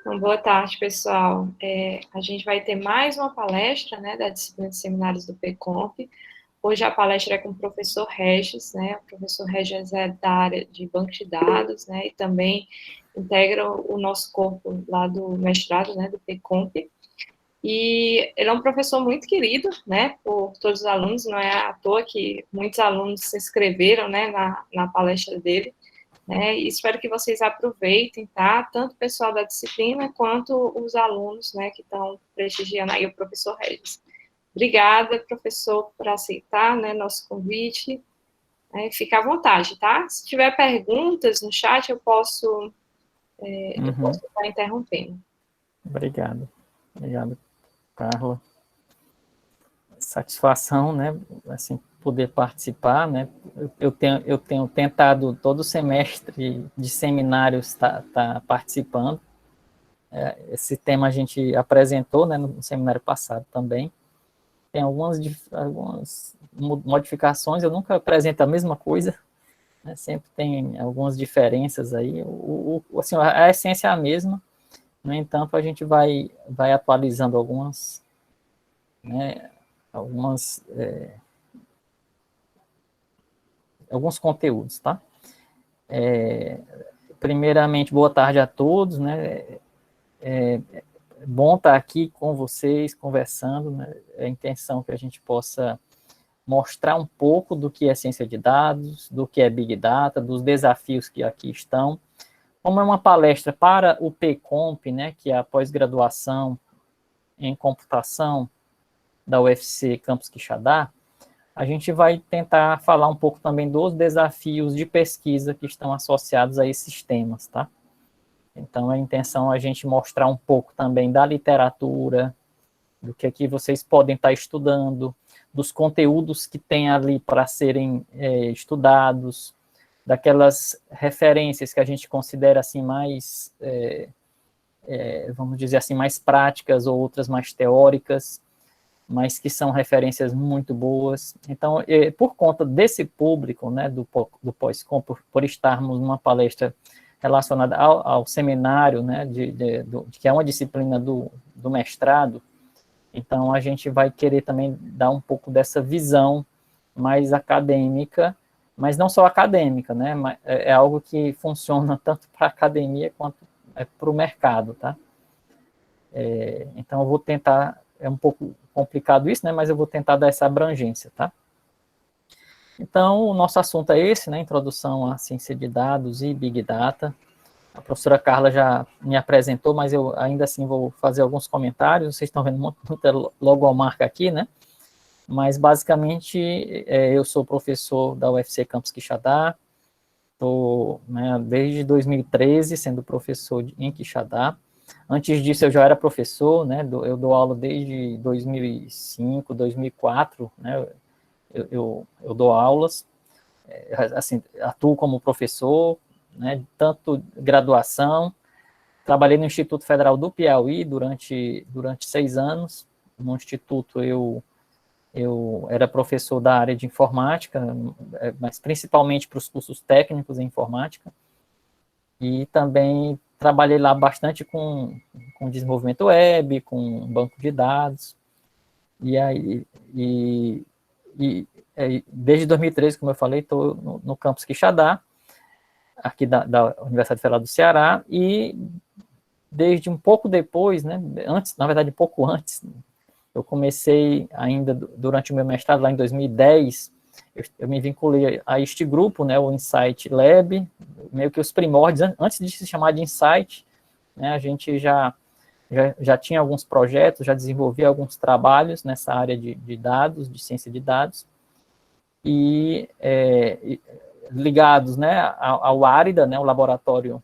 Então, boa tarde, pessoal. A gente vai ter mais uma palestra, né, da disciplina de seminários do PComp. Hoje a palestra é com o professor Regis, né? O professor Regis é da área de banco de dados, né? E também integra o nosso corpo lá do mestrado, né, do PComp. E ele é um professor muito querido, né, por todos os alunos. Não é à toa que muitos alunos se inscreveram, né, na palestra dele. Né, e espero que vocês aproveitem, tá? Tanto o pessoal da disciplina quanto os alunos, né, que estão prestigiando aí o professor Regis. Obrigada, professor, por aceitar, né, nosso convite. Fica à vontade, tá? Se tiver perguntas no chat, eu posso estar interrompendo. Obrigado, Carla. Satisfação, né, assim, poder participar, né, eu tenho tentado todo semestre de seminários tá participando. Esse tema a gente apresentou, né, no seminário passado também. Tem algumas modificações, eu nunca apresento a mesma coisa, né, sempre tem algumas diferenças aí, assim, a essência é a mesma, no entanto, a gente vai atualizando alguns conteúdos, tá? Primeiramente, boa tarde a todos, né? É bom estar aqui com vocês, conversando, né? A intenção é que a gente possa mostrar um pouco do que é ciência de dados, do que é Big Data, dos desafios que aqui estão. Como é uma palestra para o PComp, né, que é a pós-graduação em computação da UFC Campus Quixadá, a gente vai tentar falar um pouco também dos desafios de pesquisa que estão associados a esses temas, tá? Então, a intenção é a gente mostrar um pouco também da literatura, do que aqui vocês podem estar estudando, dos conteúdos que tem ali para serem estudados, daquelas referências que a gente considera assim mais, vamos dizer assim, mais práticas ou outras mais teóricas, mas que são referências muito boas. Então, por conta desse público, né, do pós-com, por estarmos numa palestra relacionada ao seminário, né, que é uma disciplina do mestrado, então a gente vai querer também dar um pouco dessa visão mais acadêmica, mas não só acadêmica, né, é algo que funciona tanto para a academia quanto para o mercado, tá? Então eu vou tentar, é um pouco complicado isso, né, mas eu vou tentar dar essa abrangência, tá? Então, o nosso assunto é esse, né, introdução à ciência de dados e Big Data. A professora Carla já me apresentou, mas eu ainda assim vou fazer alguns comentários. Vocês estão vendo muita logomarca aqui, né? Mas, basicamente, eu sou professor da UFC Campus Quixadá. Estou, né, desde 2013 sendo professor em Quixadá. Antes disso, eu já era professor, né? Eu dou aula desde 2005, 2004, né? Eu dou aulas, assim, atuo como professor, né? Tanto graduação. Trabalhei no Instituto Federal do Piauí durante 6 anos. No Instituto, eu era professor da área de informática, mas principalmente para os cursos técnicos em informática. E também trabalhei lá bastante com desenvolvimento web, com banco de dados. E aí, desde 2013, como eu falei, estou no campus Quixadá, aqui da Universidade Federal do Ceará, e desde um pouco depois, né, antes, na verdade, um pouco antes, eu comecei ainda durante o meu mestrado, lá em 2010, eu me vinculei a este grupo, né, o Insight Lab, meio que os primórdios, antes de se chamar de Insight, né, a gente já tinha alguns projetos, já desenvolvia alguns trabalhos nessa área de dados, de ciência de dados, e ligados, né, ao ARIDA, né, o laboratório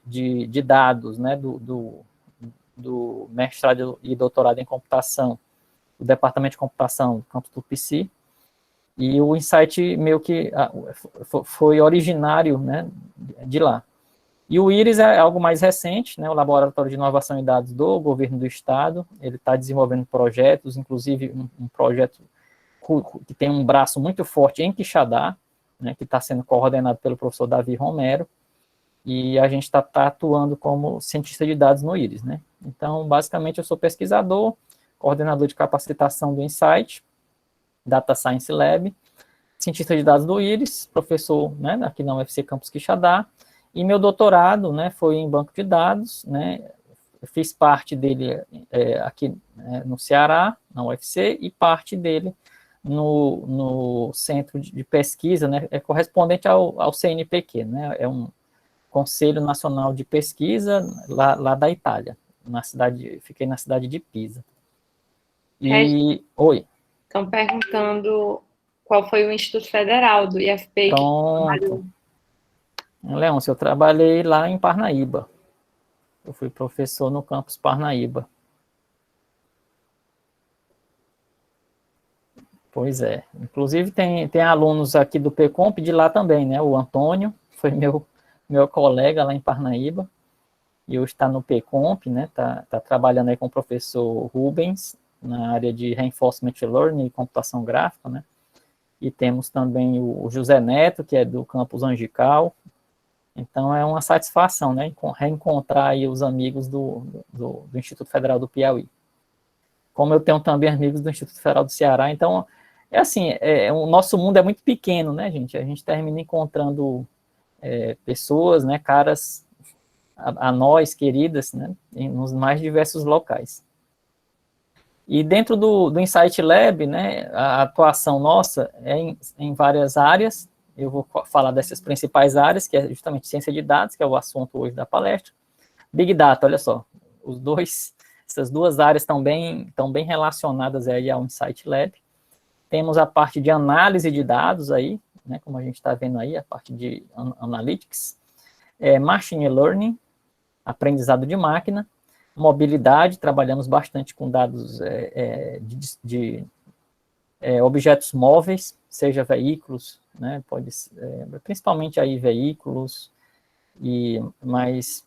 de dados, né, do mestrado e doutorado em computação, do departamento de computação do campus do PC, e o Insight meio que foi originário, né, de lá. E o IRIS é algo mais recente, né, o Laboratório de Inovação e Dados do Governo do Estado, ele está desenvolvendo projetos, inclusive um projeto que tem um braço muito forte em Quixadá, né, que está sendo coordenado pelo professor Davi Romero, e a gente está atuando como cientista de dados no IRIS, né? Então, basicamente, eu sou pesquisador, coordenador de capacitação do Insight, Data Science Lab, cientista de dados do IRIS, professor, né, aqui na UFC Campus Quixadá, e meu doutorado, né, foi em banco de dados, né, eu fiz parte dele aqui no Ceará, na UFC, e parte dele no centro de pesquisa, né, é correspondente ao CNPq, né, é um Conselho Nacional de Pesquisa lá da Itália, fiquei na cidade de Pisa. Oi. Estão perguntando qual foi o Instituto Federal do IFP que trabalhou. Leôncio, eu trabalhei lá em Parnaíba. Eu fui professor no campus Parnaíba. Pois é. Inclusive, tem alunos aqui do PComp de lá também, né? O Antônio foi meu colega lá em Parnaíba. E hoje está no PComp, né? Tá trabalhando aí com o professor Rubens, na área de Reinforcement Learning e computação gráfica, né? E temos também o José Neto, que é do campus Angical. Então, é uma satisfação, né, reencontrar aí os amigos do Instituto Federal do Piauí. Como eu tenho também amigos do Instituto Federal do Ceará, então, assim, o nosso mundo é muito pequeno, né, gente? A gente termina encontrando pessoas, né, caras a nós, queridas, né, nos mais diversos locais. E dentro do Insight Lab, né, a atuação nossa é em várias áreas. Eu vou falar dessas principais áreas, que é justamente ciência de dados, que é o assunto hoje da palestra. Big Data, olha só, essas duas áreas estão bem relacionadas aí ao Insight Lab. Temos a parte de análise de dados aí, né, como a gente está vendo aí, a parte de Analytics, Machine Learning, aprendizado de máquina, mobilidade, trabalhamos bastante com dados de objetos móveis, seja veículos, né, principalmente aí veículos, mas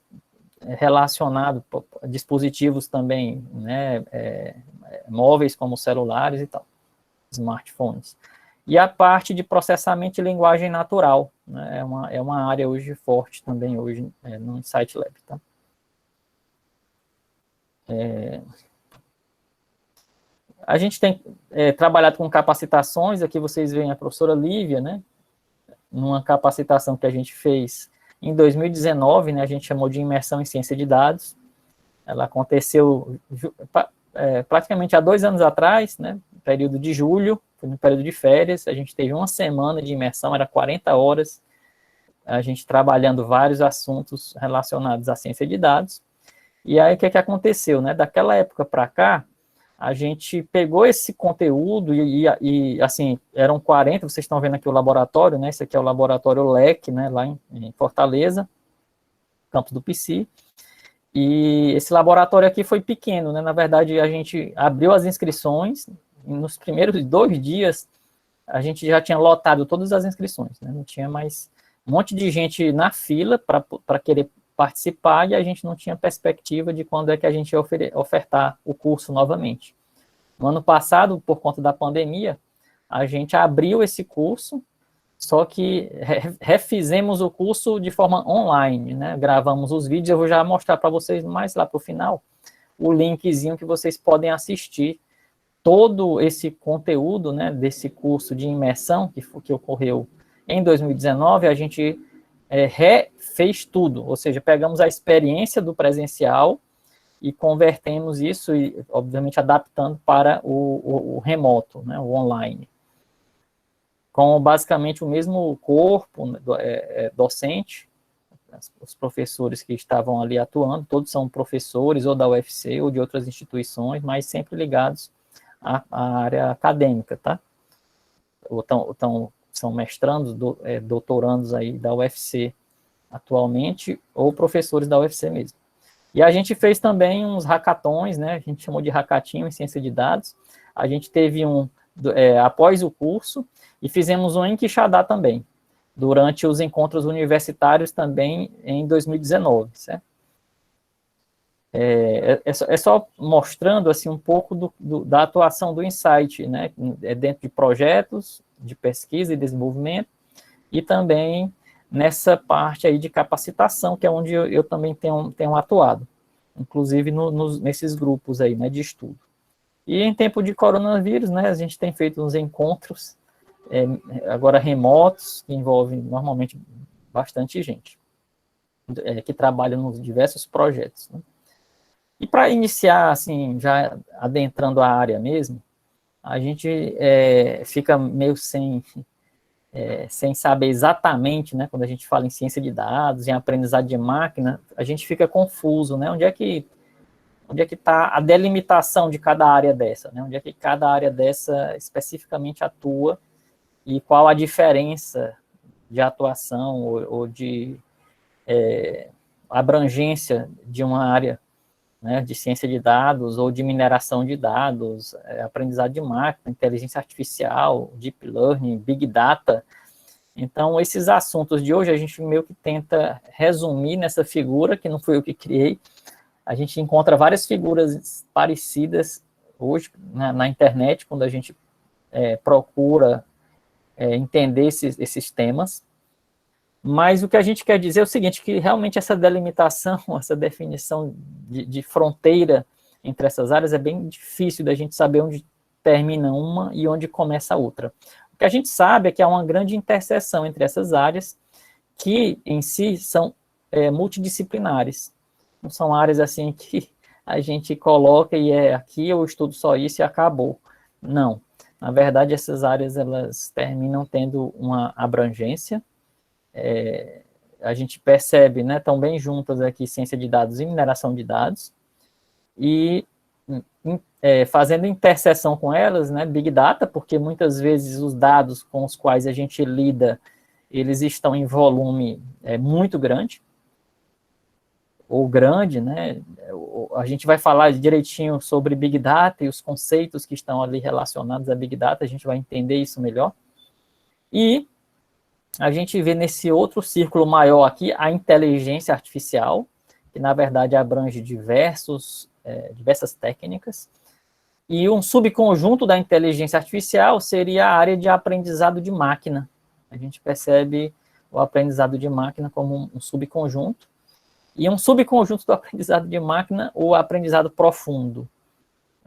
relacionado a dispositivos também, né, móveis como celulares e tal, smartphones. E a parte de processamento de linguagem natural, né, é uma área hoje forte também hoje no Insight Lab, tá? A gente tem trabalhado com capacitações, aqui vocês veem a professora Lívia, né, numa capacitação que a gente fez em 2019, né, a gente chamou de imersão em ciência de dados. Ela aconteceu praticamente há 2 anos atrás, né, no período de julho, foi no período de férias, a gente teve uma semana de imersão, era 40 horas, a gente trabalhando vários assuntos relacionados à ciência de dados. E aí, o que aconteceu, né? Daquela época para cá, a gente pegou esse conteúdo e, assim, eram 40, vocês estão vendo aqui o laboratório, né? Esse aqui é o laboratório LEC, né? Lá em Fortaleza, campus do PC. E esse laboratório aqui foi pequeno, né? Na verdade, a gente abriu as inscrições, e nos primeiros 2 dias, a gente já tinha lotado todas as inscrições, né? Não tinha mais um monte de gente na fila para querer participar, e a gente não tinha perspectiva de quando é que a gente ia ofertar o curso novamente. No ano passado, por conta da pandemia, a gente abriu esse curso, só que refizemos o curso de forma online, né? Gravamos os vídeos, eu vou já mostrar para vocês mais lá para o final, o linkzinho que vocês podem assistir todo esse conteúdo, né, desse curso de imersão que ocorreu em 2019, a gente refez tudo, ou seja, pegamos a experiência do presencial e convertemos isso, e obviamente adaptando para o remoto, né, o online, com basicamente o mesmo corpo docente, os professores que estavam ali atuando, todos são professores ou da UFC ou de outras instituições, mas sempre ligados à área acadêmica, tá? São mestrandos, doutorandos aí da UFC atualmente, ou professores da UFC mesmo. E a gente fez também uns hackathons, né? A gente chamou de hackatinho em ciência de dados. A gente teve após o curso, e fizemos um em Quixadá também, durante os encontros universitários também em 2019, certo? É só mostrando assim um pouco da atuação do Insight, né, dentro de projetos de pesquisa e desenvolvimento, e também nessa parte aí de capacitação, que é onde eu também tenho atuado, inclusive nesses grupos aí, né, de estudo. E em tempo de coronavírus, né, a gente tem feito uns encontros, agora remotos, que envolvem normalmente bastante gente, que trabalha nos diversos projetos, né? E para iniciar, assim, já adentrando a área mesmo, a gente fica meio sem saber exatamente, né, quando a gente fala em ciência de dados, em aprendizado de máquina, a gente fica confuso, né, onde é que está a delimitação de cada área dessa, né, onde é que cada área dessa especificamente atua e qual a diferença de atuação ou de abrangência de uma área, né, de ciência de dados ou de mineração de dados, aprendizado de máquina, inteligência artificial, deep learning, big data. Então, esses assuntos de hoje a gente meio que tenta resumir nessa figura, que não foi eu que criei. A gente encontra várias figuras parecidas hoje na internet, quando a gente procura entender esses temas. Mas o que a gente quer dizer é o seguinte, que realmente essa delimitação, essa definição de fronteira entre essas áreas é bem difícil da gente saber onde termina uma e onde começa a outra. O que a gente sabe é que há uma grande interseção entre essas áreas, que em si são multidisciplinares. Não são áreas assim que a gente coloca e aqui eu estudo só isso e acabou. Não. Na verdade, essas áreas elas terminam tendo uma abrangência. A gente percebe, né, tão bem juntas aqui ciência de dados e mineração de dados, e fazendo interseção com elas, né, Big Data, porque muitas vezes os dados com os quais a gente lida, eles estão em volume muito grande, ou grande, né, a gente vai falar direitinho sobre Big Data e os conceitos que estão ali relacionados a Big Data, a gente vai entender isso melhor, e a gente vê nesse outro círculo maior aqui a inteligência artificial, que na verdade abrange diversas técnicas, e um subconjunto da inteligência artificial seria a área de aprendizado de máquina. A gente percebe o aprendizado de máquina como um subconjunto, e um subconjunto do aprendizado de máquina, o aprendizado profundo.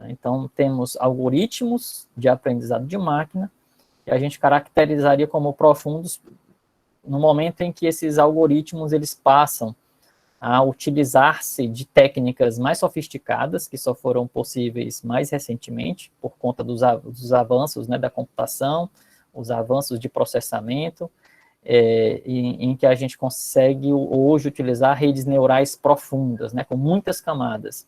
Então, temos algoritmos de aprendizado de máquina, que a gente caracterizaria como profundos no momento em que esses algoritmos eles passam a utilizar-se de técnicas mais sofisticadas, que só foram possíveis mais recentemente, por conta dos avanços, né, da computação, os avanços de processamento, em que a gente consegue hoje utilizar redes neurais profundas, né, com muitas camadas.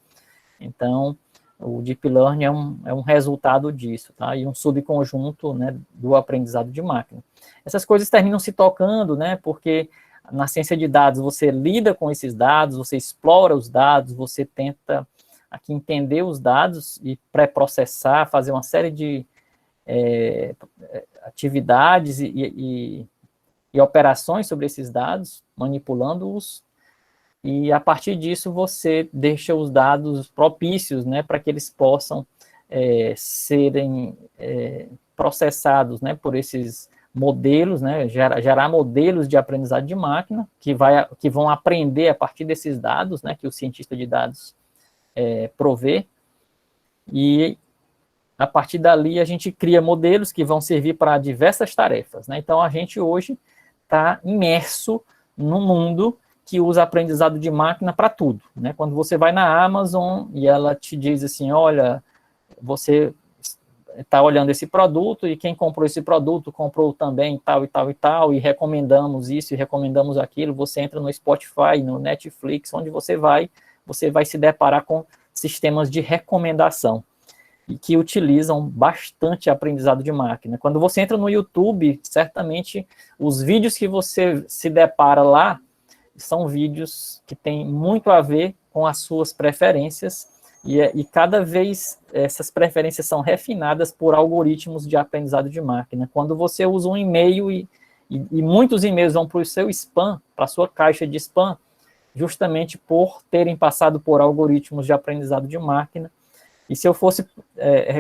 Então, o Deep Learning é um resultado disso, tá? E um subconjunto, né, do aprendizado de máquina. Essas coisas terminam se tocando, né, porque na ciência de dados você lida com esses dados, você explora os dados, você tenta aqui entender os dados e pré-processar, fazer uma série de atividades e operações sobre esses dados, manipulando-os, e a partir disso você deixa os dados propícios, né, para que eles possam serem processados, né, por esses modelos, né, gerar modelos de aprendizado de máquina, que vão aprender a partir desses dados, né, que o cientista de dados provê, e a partir dali a gente cria modelos que vão servir para diversas tarefas, né. Então a gente hoje está imerso num mundo que usa aprendizado de máquina para tudo, né? Quando você vai na Amazon e ela te diz assim, olha, você está olhando esse produto e quem comprou esse produto comprou também tal e tal e tal, e recomendamos isso e recomendamos aquilo, você entra no Spotify, no Netflix, onde você vai se deparar com sistemas de recomendação, e que utilizam bastante aprendizado de máquina. Quando você entra no YouTube, certamente os vídeos que você se depara lá são vídeos que têm muito a ver com as suas preferências, e cada vez essas preferências são refinadas por algoritmos de aprendizado de máquina. Quando você usa um e-mail e muitos e-mails vão para o seu spam, para a sua caixa de spam, justamente por terem passado por algoritmos de aprendizado de máquina. E se eu fosse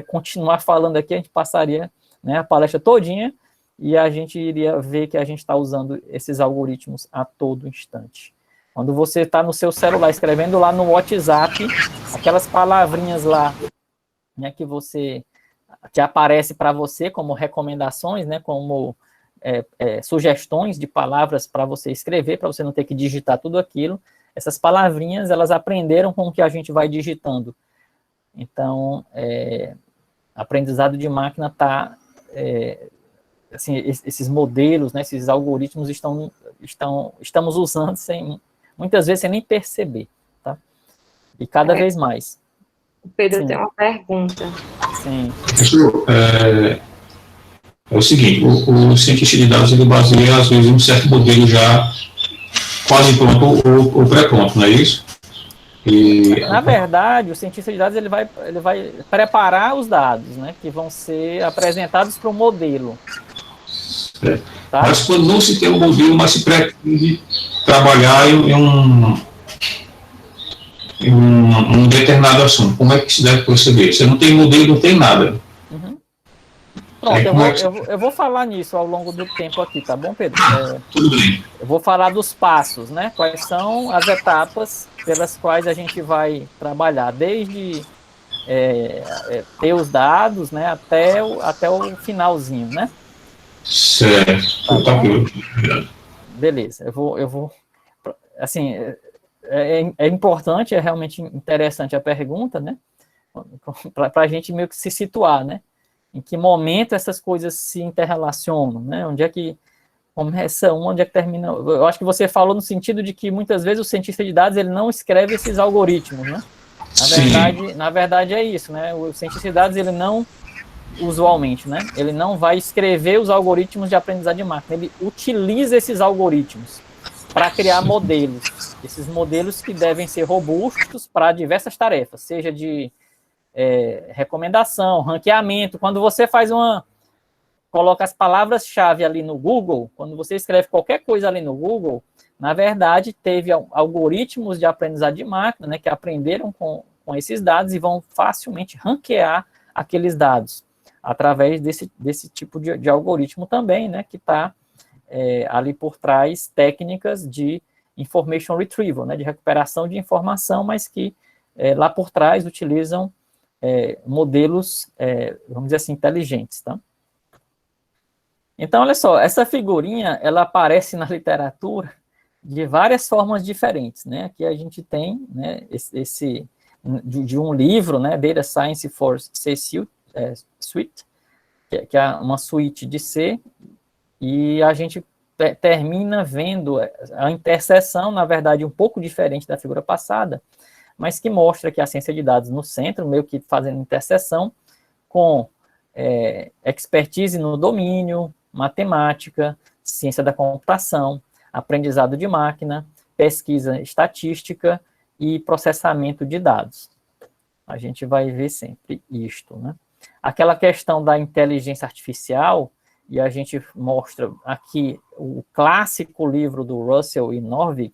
continuar falando aqui, a gente passaria, né, a palestra todinha e a gente iria ver que a gente está usando esses algoritmos a todo instante. Quando você está no seu celular, escrevendo lá no WhatsApp, aquelas palavrinhas lá, né, que aparece para você como recomendações, né, como sugestões de palavras para você escrever, para você não ter que digitar tudo aquilo, essas palavrinhas, elas aprenderam com o que a gente vai digitando. Então, aprendizado de máquina está... assim, esses modelos, né, esses algoritmos estamos usando muitas vezes sem nem perceber, tá? E cada vez mais. O Pedro Sim. tem uma pergunta. Sim. Professor, é o seguinte, o cientista de dados, ele baseia, às vezes, um certo modelo já quase pronto ou pré-pronto, não é isso? Na verdade, o cientista de dados ele vai preparar os dados, né, que vão ser apresentados para o modelo. Tá? Mas quando não se tem um modelo, mas se pretende trabalhar em um determinado assunto, como é que se deve proceder? Você não tem modelo, não tem nada. Uhum. Pronto, eu vou falar nisso ao longo do tempo aqui, tá bom, Pedro? Tudo bem. Eu vou falar dos passos, né? Quais são as etapas pelas quais a gente vai trabalhar, desde ter os dados, né, até o finalzinho, né? Certo. Tá bom? Beleza, eu vou assim, é importante, é realmente interessante a pergunta, né? Para a gente meio que se situar, né? Em que momento essas coisas se interrelacionam, né? Onde é que começa onde é que termina? Eu acho que você falou no sentido de que muitas vezes o cientista de dados ele não escreve esses algoritmos, né? Na verdade é isso, né? O cientista de dados ele não, usualmente, né? Ele não vai escrever os algoritmos de aprendizagem de máquina, ele utiliza esses algoritmos para criar modelos. Esses modelos que devem ser robustos para diversas tarefas, seja de recomendação, ranqueamento. Quando você coloca as palavras-chave ali no Google, quando você escreve qualquer coisa ali no Google, na verdade, teve algoritmos de aprendizagem de máquina, né, que aprenderam com esses dados e vão facilmente ranquear aqueles dados, através desse tipo de algoritmo também, né, que está ali por trás técnicas de information retrieval, né, de recuperação de informação, mas que lá por trás utilizam modelos, vamos dizer assim, inteligentes, tá? Então, olha só, essa figurinha, ela aparece na literatura de várias formas diferentes, né? Aqui a gente tem, né, de um livro, né, Data Science for C Suite, que é uma suíte de C, e a gente termina vendo a interseção, na verdade, um pouco diferente da figura passada, mas que mostra que a ciência de dados no centro, meio que fazendo interseção com expertise no domínio, matemática, ciência da computação, aprendizado de máquina, pesquisa estatística e processamento de dados. A gente vai ver sempre isto, né? Aquela questão da inteligência artificial, e a gente mostra aqui o clássico livro do Russell e Norvig,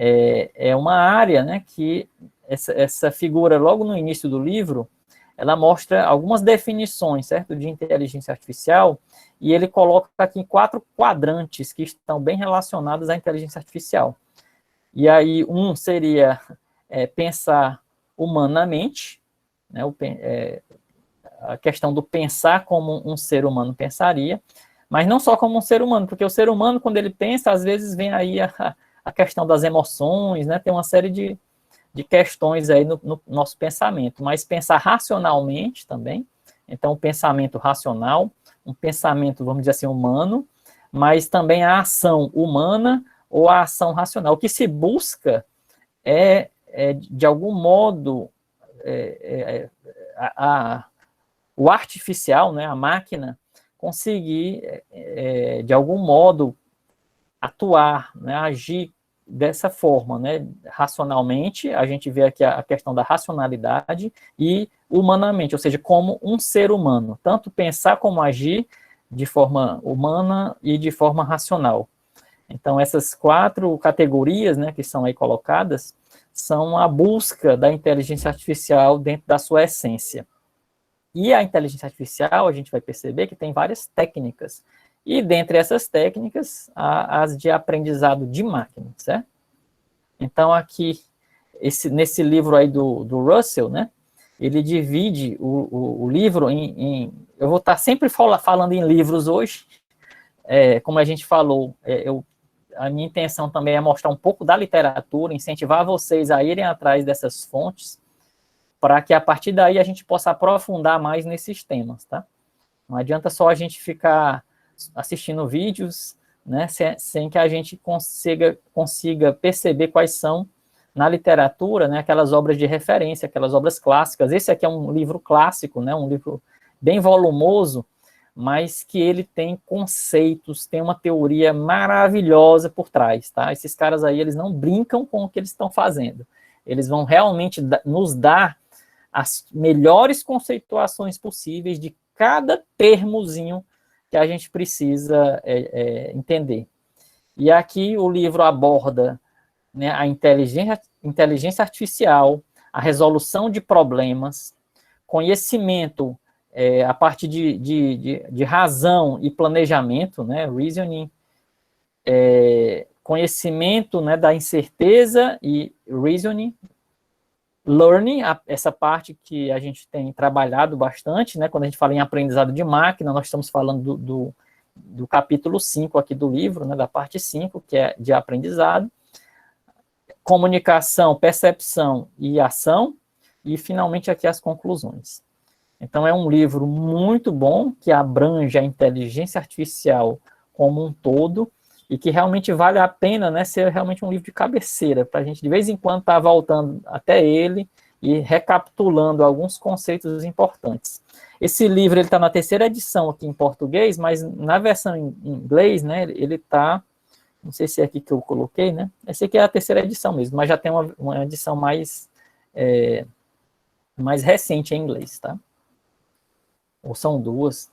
é uma área, né, que essa figura, logo no início do livro, ela mostra algumas definições, certo, de inteligência artificial, e ele coloca aqui 4 quadrantes que estão bem relacionados à inteligência artificial. E aí, um seria pensar humanamente, né, a questão do pensar como um ser humano pensaria, mas não só como um ser humano, porque o ser humano, quando ele pensa, às vezes vem aí a questão das emoções, né, tem uma série de questões aí no nosso pensamento, mas pensar racionalmente também, então, um pensamento racional, um pensamento, vamos dizer assim, humano, mas também a ação humana ou a ação racional. O que se busca de algum modo, o artificial, né, a máquina, conseguir, de algum modo, atuar, né, agir dessa forma, né, racionalmente, a gente vê aqui a questão da racionalidade, e humanamente, ou seja, como um ser humano, tanto pensar como agir de forma humana e de forma racional. Então, essas 4 categorias, né, que são aí colocadas, são a busca da inteligência artificial dentro da sua essência. E a inteligência artificial, a gente vai perceber que tem várias técnicas E dentre essas técnicas, as de aprendizado de máquina, certo? Então, aqui, nesse livro aí do Russell, né, ele divide o livro eu vou estar sempre falando em livros hoje, como a gente falou, a minha intenção também é mostrar um pouco da literatura, incentivar vocês a irem atrás dessas fontes, para que a partir daí a gente possa aprofundar mais nesses temas, tá? Não adianta só a gente ficar assistindo vídeos, né, sem que a gente consiga perceber quais são, na literatura, né, aquelas obras de referência, aquelas obras clássicas. Esse aqui é um livro clássico, né, um livro bem volumoso, mas que ele tem conceitos, tem uma teoria maravilhosa por trás, tá? Esses caras aí, eles não brincam com o que eles estão fazendo. Eles vão realmente nos dar as melhores conceituações possíveis de cada termozinho que a gente precisa entender. E aqui o livro aborda, né, a inteligência artificial, a resolução de problemas, conhecimento a partir de razão e planejamento, né, reasoning, conhecimento, né, da incerteza e reasoning, learning, essa parte que a gente tem trabalhado bastante, né, quando a gente fala em aprendizado de máquina, nós estamos falando do capítulo 5 aqui do livro, né, da parte 5, que é de aprendizado, comunicação, percepção e ação, e finalmente aqui as conclusões. Então é um livro muito bom, que abrange a inteligência artificial como um todo, e que realmente vale a pena, né, ser realmente um livro de cabeceira, para a gente de vez em quando estar voltando até ele e recapitulando alguns conceitos importantes. Esse livro está na 3ª edição aqui em português, mas na versão em inglês, né, ele está, não sei se é aqui que eu coloquei, né, essa aqui é a 3ª edição mesmo, mas já tem uma edição mais recente em inglês, tá? Ou são duas.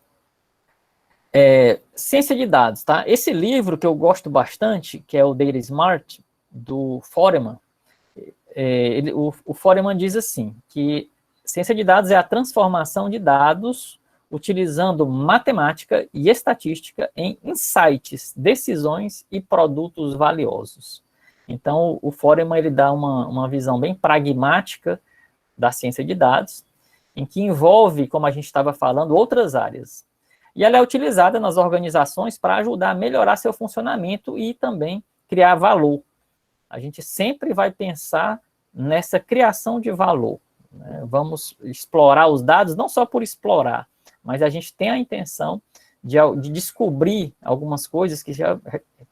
Ciência de dados, tá? Esse livro que eu gosto bastante, que é o Data Smart, do Foreman, o Foreman diz assim, que ciência de dados é a transformação de dados utilizando matemática e estatística em insights, decisões e produtos valiosos. Então, o Foreman, ele dá uma visão bem pragmática da ciência de dados, em que envolve, como a gente estava falando, outras áreas. E ela é utilizada nas organizações para ajudar a melhorar seu funcionamento e também criar valor. A gente sempre vai pensar nessa criação de valor, né? Vamos explorar os dados, não só por explorar, mas a gente tem a intenção de descobrir algumas coisas que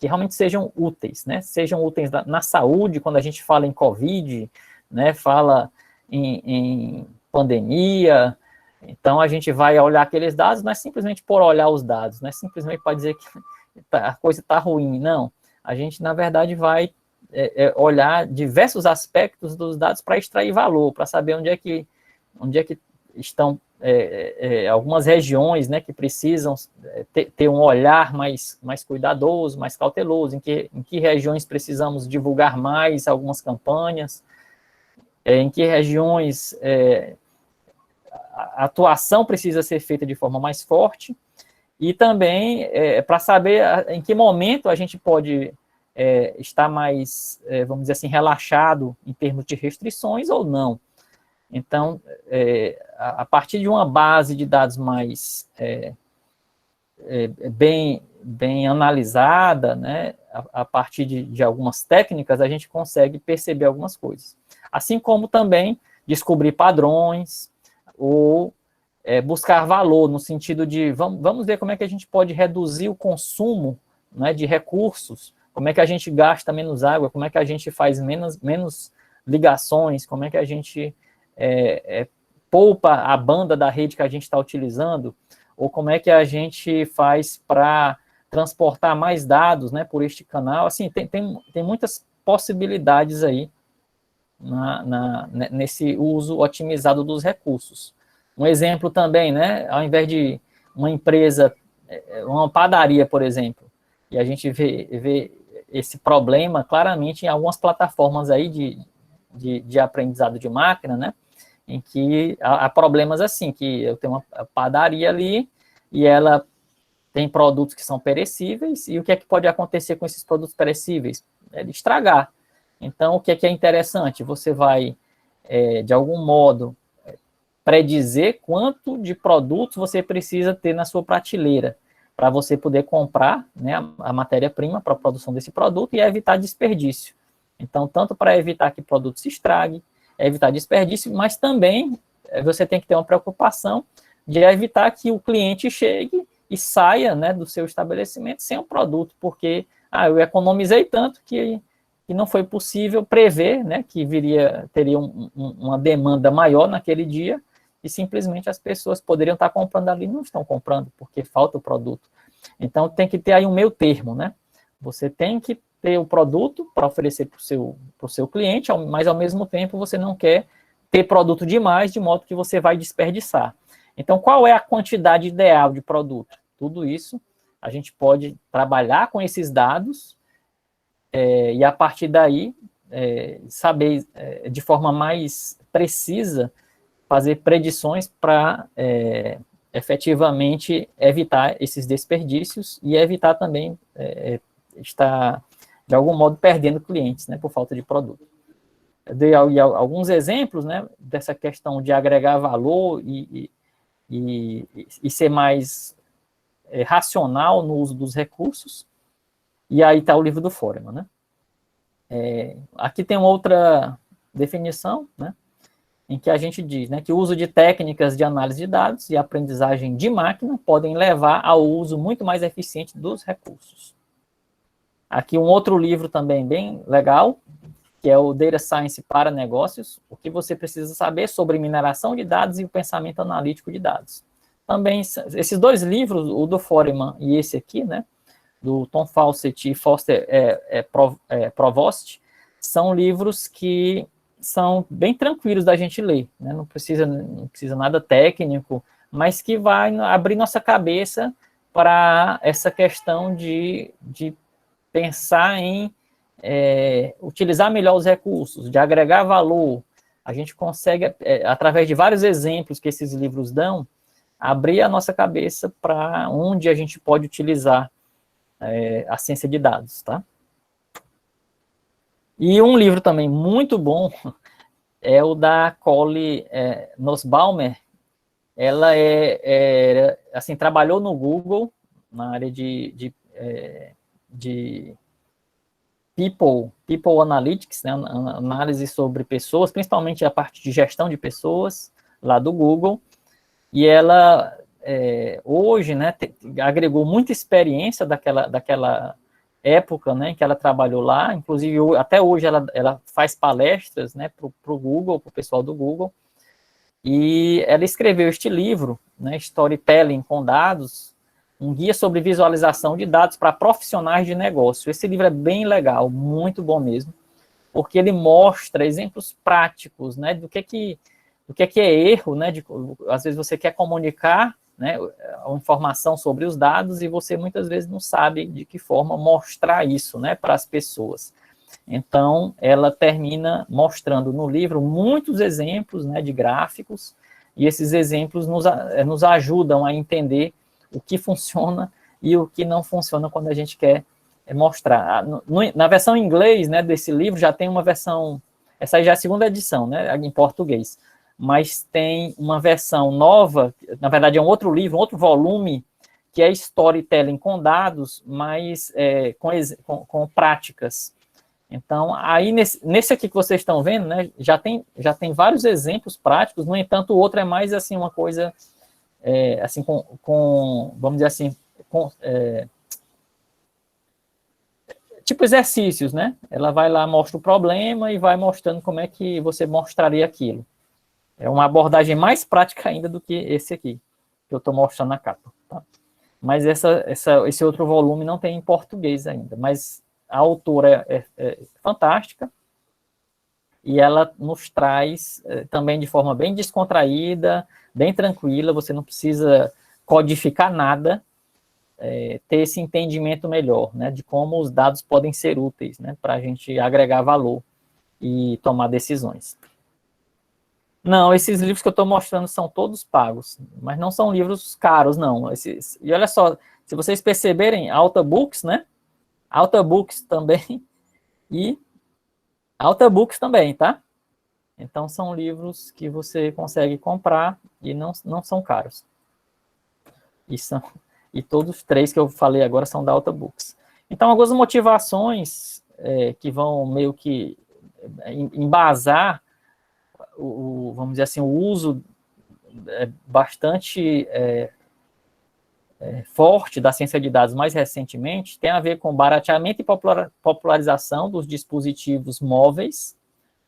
realmente sejam úteis, né? Sejam úteis na saúde, quando a gente fala em Covid, né? Fala em pandemia. Então, a gente vai olhar aqueles dados, não é simplesmente por olhar os dados, não é simplesmente para dizer que a coisa está ruim, não. A gente, na verdade, vai olhar diversos aspectos dos dados para extrair valor, para saber onde é que estão algumas regiões, né, que precisam ter um olhar mais cuidadoso, mais cauteloso, em que regiões precisamos divulgar mais algumas campanhas, em que regiões a atuação precisa ser feita de forma mais forte, e também para saber em que momento a gente pode estar mais, vamos dizer assim, relaxado em termos de restrições ou não. Então, a partir de uma base de dados mais bem analisada, né, a partir de algumas técnicas, a gente consegue perceber algumas coisas. Assim como também descobrir padrões, ou buscar valor, no sentido de, vamos ver como é que a gente pode reduzir o consumo, né, de recursos, como é que a gente gasta menos água, como é que a gente faz menos ligações, como é que a gente poupa a banda da rede que a gente está utilizando, ou como é que a gente faz para transportar mais dados, né, por este canal. Assim, tem muitas possibilidades aí nesse uso otimizado dos recursos. Um exemplo também, né, ao invés de uma empresa, uma padaria, por exemplo, e a gente vê esse problema claramente em algumas plataformas aí de aprendizado de máquina, né, em que há problemas assim, que eu tenho uma padaria ali e ela tem produtos que são perecíveis, e o que é que pode acontecer com esses produtos perecíveis? É de estragar. Então, o que é interessante? Você vai, de algum modo, predizer quanto de produtos você precisa ter na sua prateleira, para você poder comprar, né, a matéria-prima para a produção desse produto e evitar desperdício. Então, tanto para evitar que o produto se estrague, evitar desperdício, mas também você tem que ter uma preocupação de evitar que o cliente chegue e saia, né, do seu estabelecimento sem o produto, porque eu economizei tanto que não foi possível prever, né, que teria uma demanda maior naquele dia, e simplesmente as pessoas poderiam estar comprando ali e não estão comprando, porque falta o produto. Então, tem que ter aí um meio termo, né? Você tem que ter o produto para oferecer para o seu cliente, mas ao mesmo tempo você não quer ter produto demais, de modo que você vai desperdiçar. Então, qual é a quantidade ideal de produto? Tudo isso a gente pode trabalhar com esses dados e a partir daí saber de forma mais precisa fazer predições para efetivamente evitar esses desperdícios e evitar também estar, de algum modo, perdendo clientes, né, por falta de produto. Eu dei alguns exemplos, né, dessa questão de agregar valor e ser mais racional no uso dos recursos, e aí está o livro do Foreman, né? Aqui tem uma outra definição, né, em que a gente diz, né, que o uso de técnicas de análise de dados e aprendizagem de máquina podem levar ao uso muito mais eficiente dos recursos. Aqui um outro livro também bem legal, que é o Data Science para Negócios, o que você precisa saber sobre mineração de dados e o pensamento analítico de dados. Também, esses dois livros, o do Foreman e esse aqui, né, do Tom Fawcett e Foster Provost, são livros que são bem tranquilos da gente ler, né? Não precisa nada técnico, mas que vai abrir nossa cabeça para essa questão de pensar em utilizar melhor os recursos, de agregar valor. A gente consegue, através de vários exemplos que esses livros dão, abrir a nossa cabeça para onde a gente pode utilizar a ciência de dados, tá? E um livro também muito bom é o da Collie Nussbaumer. Ela assim, trabalhou no Google, na área de People Analytics, né, análise sobre pessoas, principalmente a parte de gestão de pessoas, lá do Google, e ela hoje, né, agregou muita experiência daquela época, né, em que ela trabalhou lá, inclusive até hoje ela faz palestras, né, para o Google, para o pessoal do Google, e ela escreveu este livro, né, Storytelling com Dados, um guia sobre visualização de dados para profissionais de negócio. Esse livro é bem legal, muito bom mesmo, porque ele mostra exemplos práticos, né, do que é erro, né, às vezes você quer comunicar, né, a informação sobre os dados e você muitas vezes não sabe de que forma mostrar isso, né, para as pessoas. Então, ela termina mostrando no livro muitos exemplos, né, de gráficos, e esses exemplos nos ajudam a entender o que funciona e o que não funciona quando a gente quer mostrar. Na versão em inglês, né, desse livro já tem uma versão, essa aí já é a segunda edição, né, em português, mas tem uma versão nova, na verdade é um outro livro, um outro volume, que é Storytelling com Dados, mas com práticas. Então, aí nesse aqui que vocês estão vendo, né, já tem vários exemplos práticos, no entanto, o outro é mais assim uma coisa, assim, vamos dizer assim, tipo exercícios, né? Ela vai lá, mostra o problema e vai mostrando como é que você mostraria aquilo. É uma abordagem mais prática ainda do que esse aqui, que eu estou mostrando na capa. Tá? Mas esse outro volume não tem em português ainda, mas a autora é fantástica e ela nos traz também de forma bem descontraída, bem tranquila, você não precisa codificar nada, ter esse entendimento melhor, né, de como os dados podem ser úteis, né, para a gente agregar valor e tomar decisões. Não, esses livros que eu estou mostrando são todos pagos, mas não são livros caros, não. E olha só, se vocês perceberem, Alta Books, né? Alta Books também e Alta Books também, tá? Então, são livros que você consegue comprar e não são caros. E todos os 3 que eu falei agora são da Alta Books. Então, algumas motivações que vão meio que embasar vamos dizer assim, o uso bastante forte da ciência de dados mais recentemente tem a ver com barateamento e popularização dos dispositivos móveis.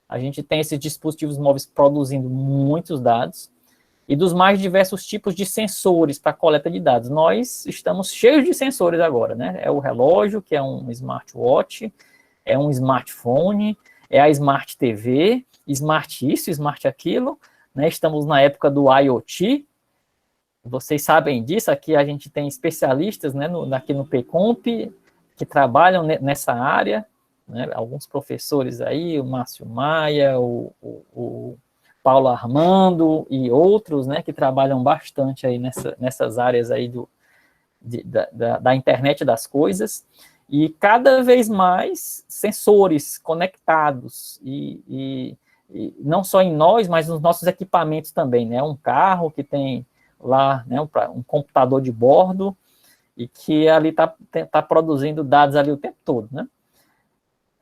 A gente tem esses dispositivos móveis produzindo muitos dados e dos mais diversos tipos de sensores para coleta de dados. Nós estamos cheios de sensores agora, né? É o relógio, que é um smartwatch, é um smartphone, é a Smart TV, Smart isso, Smart aquilo, né? Estamos na época do IoT, vocês sabem disso, aqui a gente tem especialistas, né, aqui no PComp, que trabalham nessa área, né? Alguns professores aí, o Márcio Maia, o Paulo Armando e outros, né, que trabalham bastante aí nessas áreas aí da internet das coisas, e cada vez mais sensores conectados, e não só em nós, mas nos nossos equipamentos também, né? Um carro que tem lá, né, um computador de bordo, e que ali tá produzindo dados ali o tempo todo, né?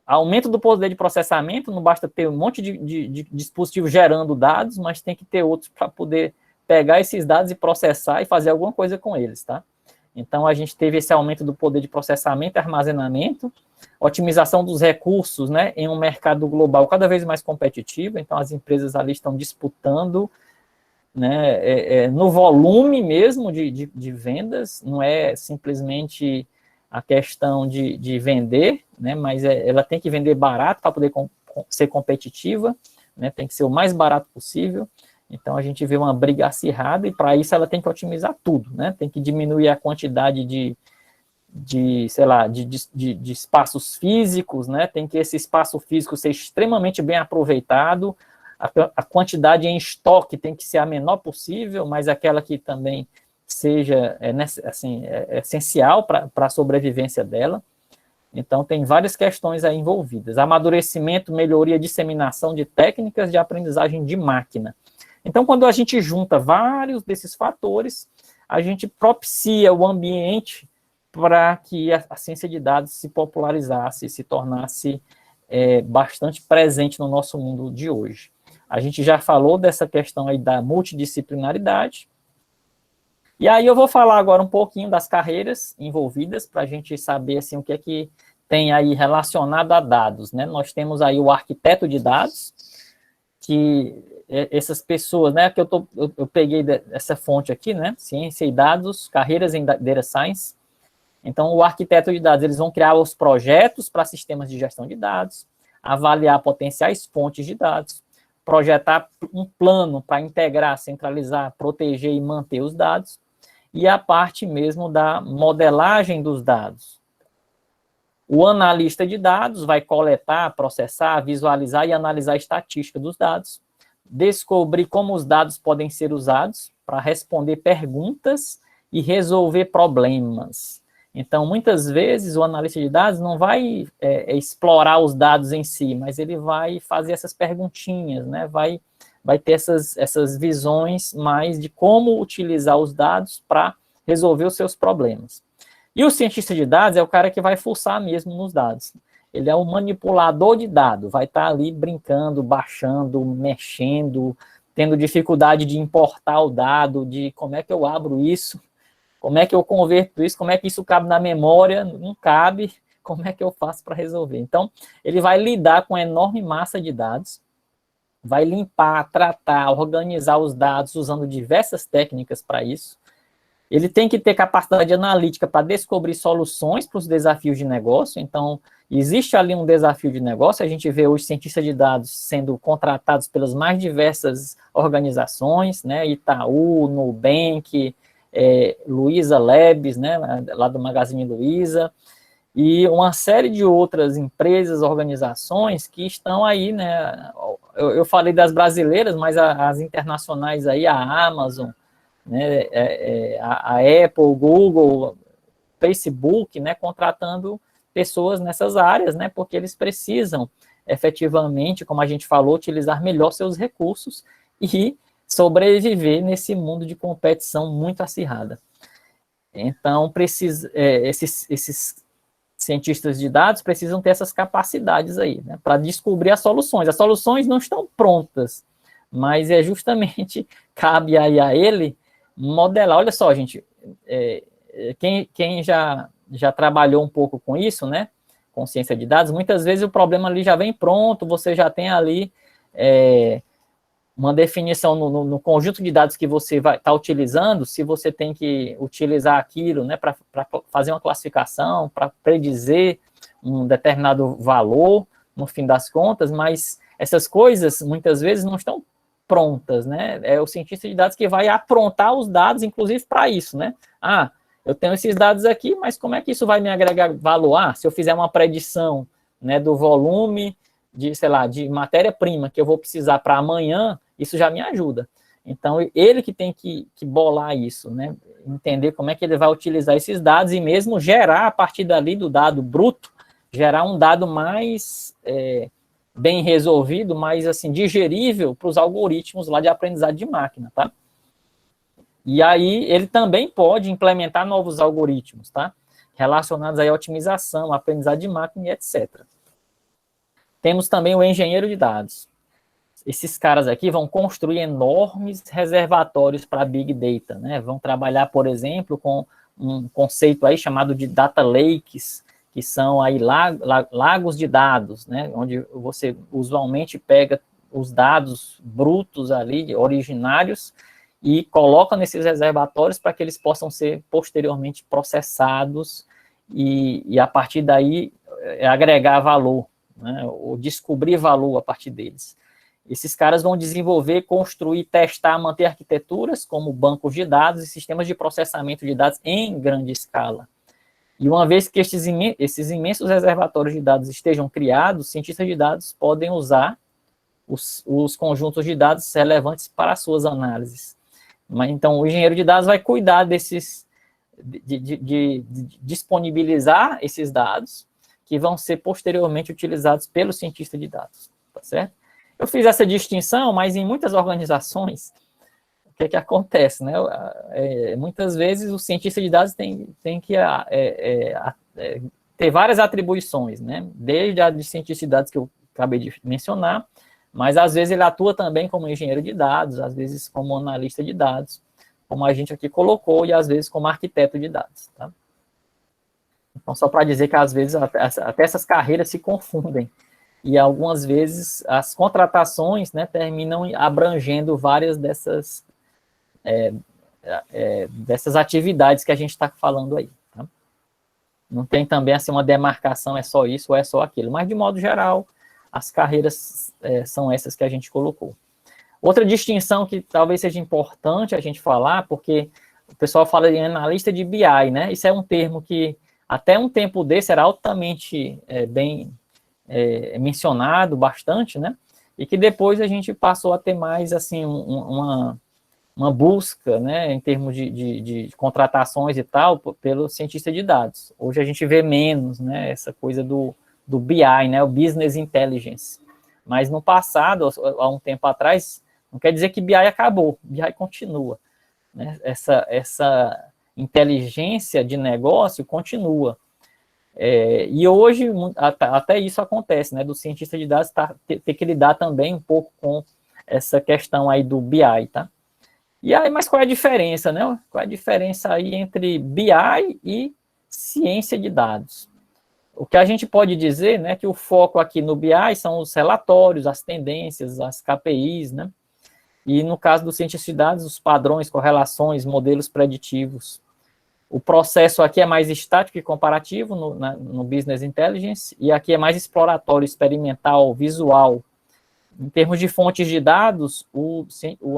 Aumento do poder de processamento, não basta ter um monte de dispositivo gerando dados, mas tem que ter outros para poder pegar esses dados e processar e fazer alguma coisa com eles, tá? Então, a gente teve esse aumento do poder de processamento e armazenamento, otimização dos recursos, né, em um mercado global cada vez mais competitivo. Então, as empresas ali estão disputando, né, no volume mesmo de vendas, não é simplesmente a questão de vender, né, mas ela tem que vender barato para poder ser competitiva, né, tem que ser o mais barato possível. Então, a gente vê uma briga acirrada, e para isso ela tem que otimizar tudo, né? Tem que diminuir a quantidade de espaços físicos, né? Tem que esse espaço físico ser extremamente bem aproveitado, a quantidade em estoque tem que ser a menor possível, mas aquela que também seja essencial para a sobrevivência dela. Então, tem várias questões aí envolvidas. Amadurecimento, melhoria, disseminação de técnicas de aprendizagem de máquina. Então, quando a gente junta vários desses fatores, a gente propicia o ambiente para que a ciência de dados se popularizasse, se tornasse bastante presente no nosso mundo de hoje. A gente já falou dessa questão aí da multidisciplinaridade, e aí eu vou falar agora um pouquinho das carreiras envolvidas, para a gente saber assim, o que é que tem aí relacionado a dados, né? Nós temos aí o arquiteto de dados, que essas pessoas, né, que eu peguei essa fonte aqui, né, ciência e dados, carreiras em data science. Então, o arquiteto de dados, eles vão criar os projetos para sistemas de gestão de dados, avaliar potenciais fontes de dados, projetar um plano para integrar, centralizar, proteger e manter os dados, e a parte mesmo da modelagem dos dados. O analista de dados vai coletar, processar, visualizar e analisar a estatística dos dados, descobrir como os dados podem ser usados para responder perguntas e resolver problemas. Então, muitas vezes, o analista de dados não vai explorar os dados em si, mas ele vai fazer essas perguntinhas, né? Vai ter essas visões mais de como utilizar os dados para resolver os seus problemas. E o cientista de dados é o cara que vai fuçar mesmo nos dados. Ele é um manipulador de dados, vai estar ali brincando, baixando, mexendo, tendo dificuldade de importar o dado, de como é que eu abro isso, como é que eu converto isso, como é que isso cabe na memória, não cabe, como é que eu faço para resolver. Então, ele vai lidar com a enorme massa de dados, vai limpar, tratar, organizar os dados usando diversas técnicas para isso. Ele tem que ter capacidade analítica para descobrir soluções para os desafios de negócio. Então, existe ali um desafio de negócio, a gente vê hoje cientistas de dados sendo contratados pelas mais diversas organizações, né, Itaú, Nubank, Luiza Labs, né, lá do Magazine Luiza, e uma série de outras empresas, organizações que estão aí, né? Eu falei das brasileiras, mas as internacionais aí, a Amazon, né? A Apple, o Google, Facebook, né? Contratando pessoas nessas áreas, né? Porque eles precisam efetivamente, como a gente falou, utilizar melhor seus recursos e sobreviver nesse mundo de competição muito acirrada. Então, esses cientistas de dados precisam ter essas capacidades aí, né, para descobrir as soluções. As soluções não estão prontas, mas justamente cabe aí a ele modelar. Olha só, gente, quem já trabalhou um pouco com isso, né, com ciência de dados, muitas vezes o problema ali já vem pronto, você já tem ali uma definição no conjunto de dados que você vai estar utilizando, se você tem que utilizar aquilo, né, para fazer uma classificação, para predizer um determinado valor, no fim das contas, mas essas coisas, muitas vezes, não estão prontas, né? É o cientista de dados que vai aprontar os dados, inclusive, para isso, né? Eu tenho esses dados aqui, mas como é que isso vai me agregar valor? Se eu fizer uma predição, né, do volume de, sei lá, de matéria-prima que eu vou precisar para amanhã, isso já me ajuda. Então, ele que tem que bolar isso, né? Entender como é que ele vai utilizar esses dados e mesmo gerar, a partir dali do dado bruto, gerar um dado mais bem resolvido, mais, assim, digerível para os algoritmos lá de aprendizado de máquina, tá? E aí, ele também pode implementar novos algoritmos, tá? Relacionados aí à otimização, aprendizado de máquina e etc. Temos também o engenheiro de dados. Esses caras aqui vão construir enormes reservatórios para Big Data, né? Vão trabalhar, por exemplo, com um conceito aí chamado de data lakes, que são aí lagos de dados, né? Onde você usualmente pega os dados brutos ali, originários, e coloca nesses reservatórios para que eles possam ser posteriormente processados e a partir daí agregar valor, né? Ou descobrir valor a partir deles. Esses caras vão desenvolver, construir, testar, manter arquiteturas como bancos de dados e sistemas de processamento de dados em grande escala. E uma vez que esses imensos reservatórios de dados estejam criados, cientistas de dados podem usar os conjuntos de dados relevantes para as suas análises. Então, o engenheiro de dados vai cuidar de disponibilizar esses dados que vão ser posteriormente utilizados pelo cientista de dados, tá certo? Eu fiz essa distinção, mas em muitas organizações, o que acontece, né? Muitas vezes o cientista de dados tem que ter várias atribuições, né? Desde a de cientista de dados que eu acabei de mencionar, mas às vezes ele atua também como engenheiro de dados, às vezes como analista de dados, como a gente aqui colocou, e às vezes como arquiteto de dados, tá? Então, só para dizer que às vezes até essas carreiras se confundem, e algumas vezes as contratações, né, terminam abrangendo várias dessas atividades que a gente está falando aí, tá? Não tem também assim uma demarcação, é só isso ou é só aquilo, mas de modo geral, as carreiras são essas que a gente colocou. Outra distinção que talvez seja importante a gente falar, porque o pessoal fala em analista de BI, né? Isso é um termo que até um tempo desse era altamente bem mencionado bastante, né? E que depois a gente passou a ter mais, assim, uma busca, né, em termos de contratações e tal, pelo cientista de dados. Hoje a gente vê menos, né, essa coisa do BI, né, o Business Intelligence. Mas no passado, há um tempo atrás, não quer dizer que BI acabou, BI continua, né? Essa inteligência de negócio continua. E hoje, até isso acontece, né, do cientista de dados ter que lidar também um pouco com essa questão aí do BI, tá? E aí, mas qual é a diferença, né? Qual é a diferença aí entre BI e ciência de dados? O que a gente pode dizer, né, que o foco aqui no BI são os relatórios, as tendências, as KPIs, né? E no caso do cientista de dados, os padrões, correlações, modelos preditivos. O processo aqui é mais estático e comparativo no Business Intelligence, e aqui é mais exploratório, experimental, visual. Em termos de fontes de dados, o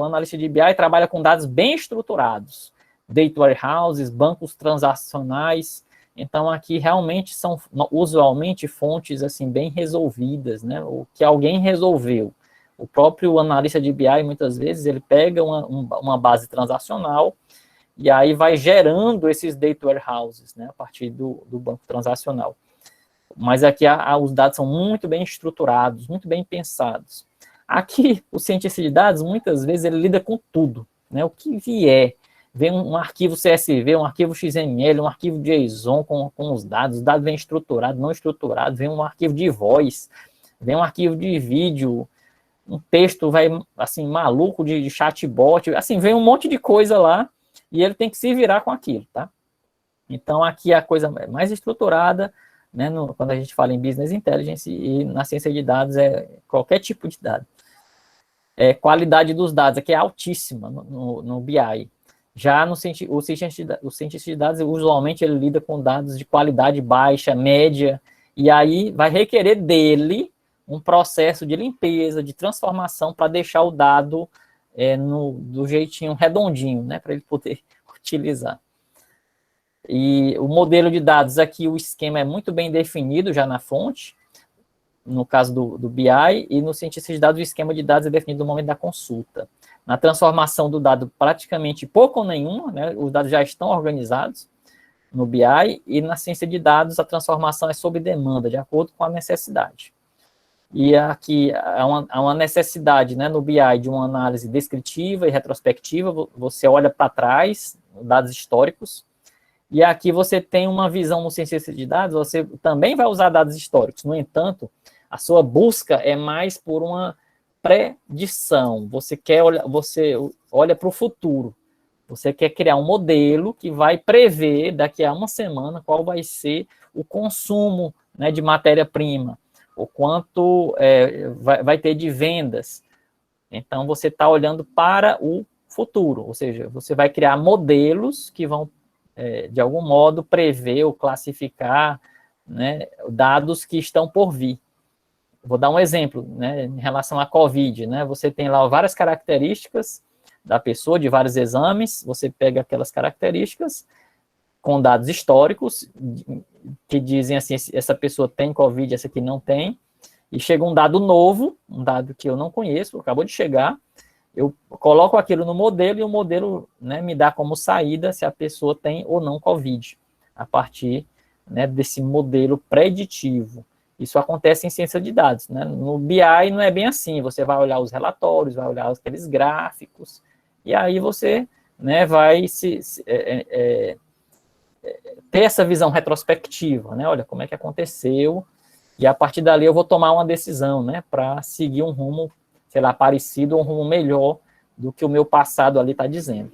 analista de BI trabalha com dados bem estruturados, data warehouses, bancos transacionais. Então, aqui realmente são, usualmente, fontes, assim, bem resolvidas, né? O que alguém resolveu. O próprio analista de BI, muitas vezes, ele pega uma base transacional e aí vai gerando esses data warehouses, né? A partir do banco transacional. Mas aqui os dados são muito bem estruturados, muito bem pensados. Aqui, o cientista de dados, muitas vezes, ele lida com tudo, né? O que vier. Vem um arquivo CSV, um arquivo XML, um arquivo JSON com os dados vem estruturado, não estruturado, vem um arquivo de voz, vem um arquivo de vídeo, um texto vai, assim, maluco de chatbot, assim, vem um monte de coisa lá e ele tem que se virar com aquilo, tá? Então, aqui a coisa mais estruturada, né, quando a gente fala em Business Intelligence e na ciência de dados é qualquer tipo de dado. Qualidade dos dados aqui é altíssima no BI. Já o cientista de dados, usualmente, ele lida com dados de qualidade baixa, média, e aí vai requerer dele um processo de limpeza, de transformação, para deixar o dado do jeitinho redondinho, né, para ele poder utilizar. E o modelo de dados aqui, o esquema é muito bem definido já na fonte, no caso do BI, e no cientista de dados, o esquema de dados é definido no momento da consulta. Na transformação do dado, praticamente pouco ou nenhuma, né, os dados já estão organizados no BI, e na ciência de dados, a transformação é sob demanda, de acordo com a necessidade. E aqui há uma necessidade, né, no BI de uma análise descritiva e retrospectiva, você olha para trás, dados históricos, e aqui você tem uma visão no cientista de dados, você também vai usar dados históricos, no entanto, a sua busca é mais por uma predição, você olha para o futuro, você quer criar um modelo que vai prever daqui a uma semana qual vai ser o consumo, né, de matéria-prima, o quanto vai ter de vendas. Então, você está olhando para o futuro, ou seja, você vai criar modelos que vão, de algum modo, prever ou classificar, né, dados que estão por vir. Vou dar um exemplo, né, em relação à COVID, né, você tem lá várias características da pessoa, de vários exames, você pega aquelas características com dados históricos, que dizem assim, essa pessoa tem COVID, essa aqui não tem, e chega um dado novo, um dado que eu não conheço, acabou de chegar, eu coloco aquilo no modelo, e o modelo, né, me dá como saída se a pessoa tem ou não COVID, a partir, né, desse modelo preditivo. Isso acontece em ciência de dados, né? No BI não é bem assim, você vai olhar os relatórios, vai olhar aqueles gráficos, e aí você, né, vai ter essa visão retrospectiva, né? Olha como é que aconteceu, e a partir dali eu vou tomar uma decisão, né, para seguir um rumo, sei lá, parecido ou um rumo melhor do que o meu passado ali está dizendo.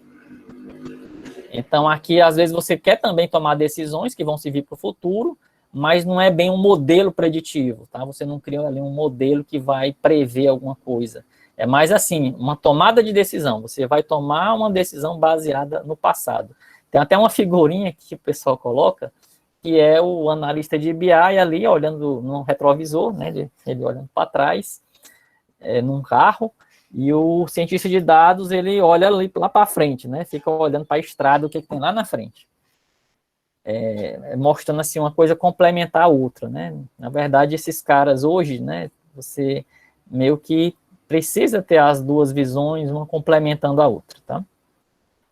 Então, aqui, às vezes, você quer também tomar decisões que vão servir para o futuro, mas não é bem um modelo preditivo, tá? Você não cria ali um modelo que vai prever alguma coisa. É mais assim, uma tomada de decisão. Você vai tomar uma decisão baseada no passado. Tem até uma figurinha que o pessoal coloca, que é o analista de BI ali, olhando no retrovisor, né? Ele olhando para trás, num carro, e o cientista de dados, ele olha ali lá para frente, né? Fica olhando para a estrada, o que tem lá na frente. Mostrando assim uma coisa complementar a outra, né? Na verdade, esses caras hoje, né, você meio que precisa ter as duas visões, uma complementando a outra, tá?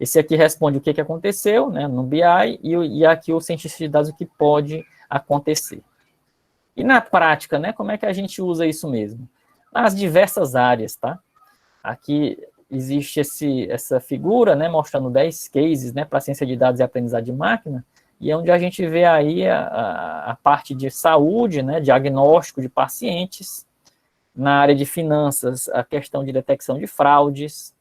Esse aqui responde o que aconteceu, né, no BI, e aqui o cientista de dados o que pode acontecer. E na prática, né, como é que a gente usa isso mesmo? Nas diversas áreas, tá? Aqui existe essa figura, né, mostrando 10 cases, né, para ciência de dados e aprendizagem de máquina, e é onde a gente vê aí a parte de saúde, né, diagnóstico de pacientes, na área de finanças, a questão de detecção de fraudes,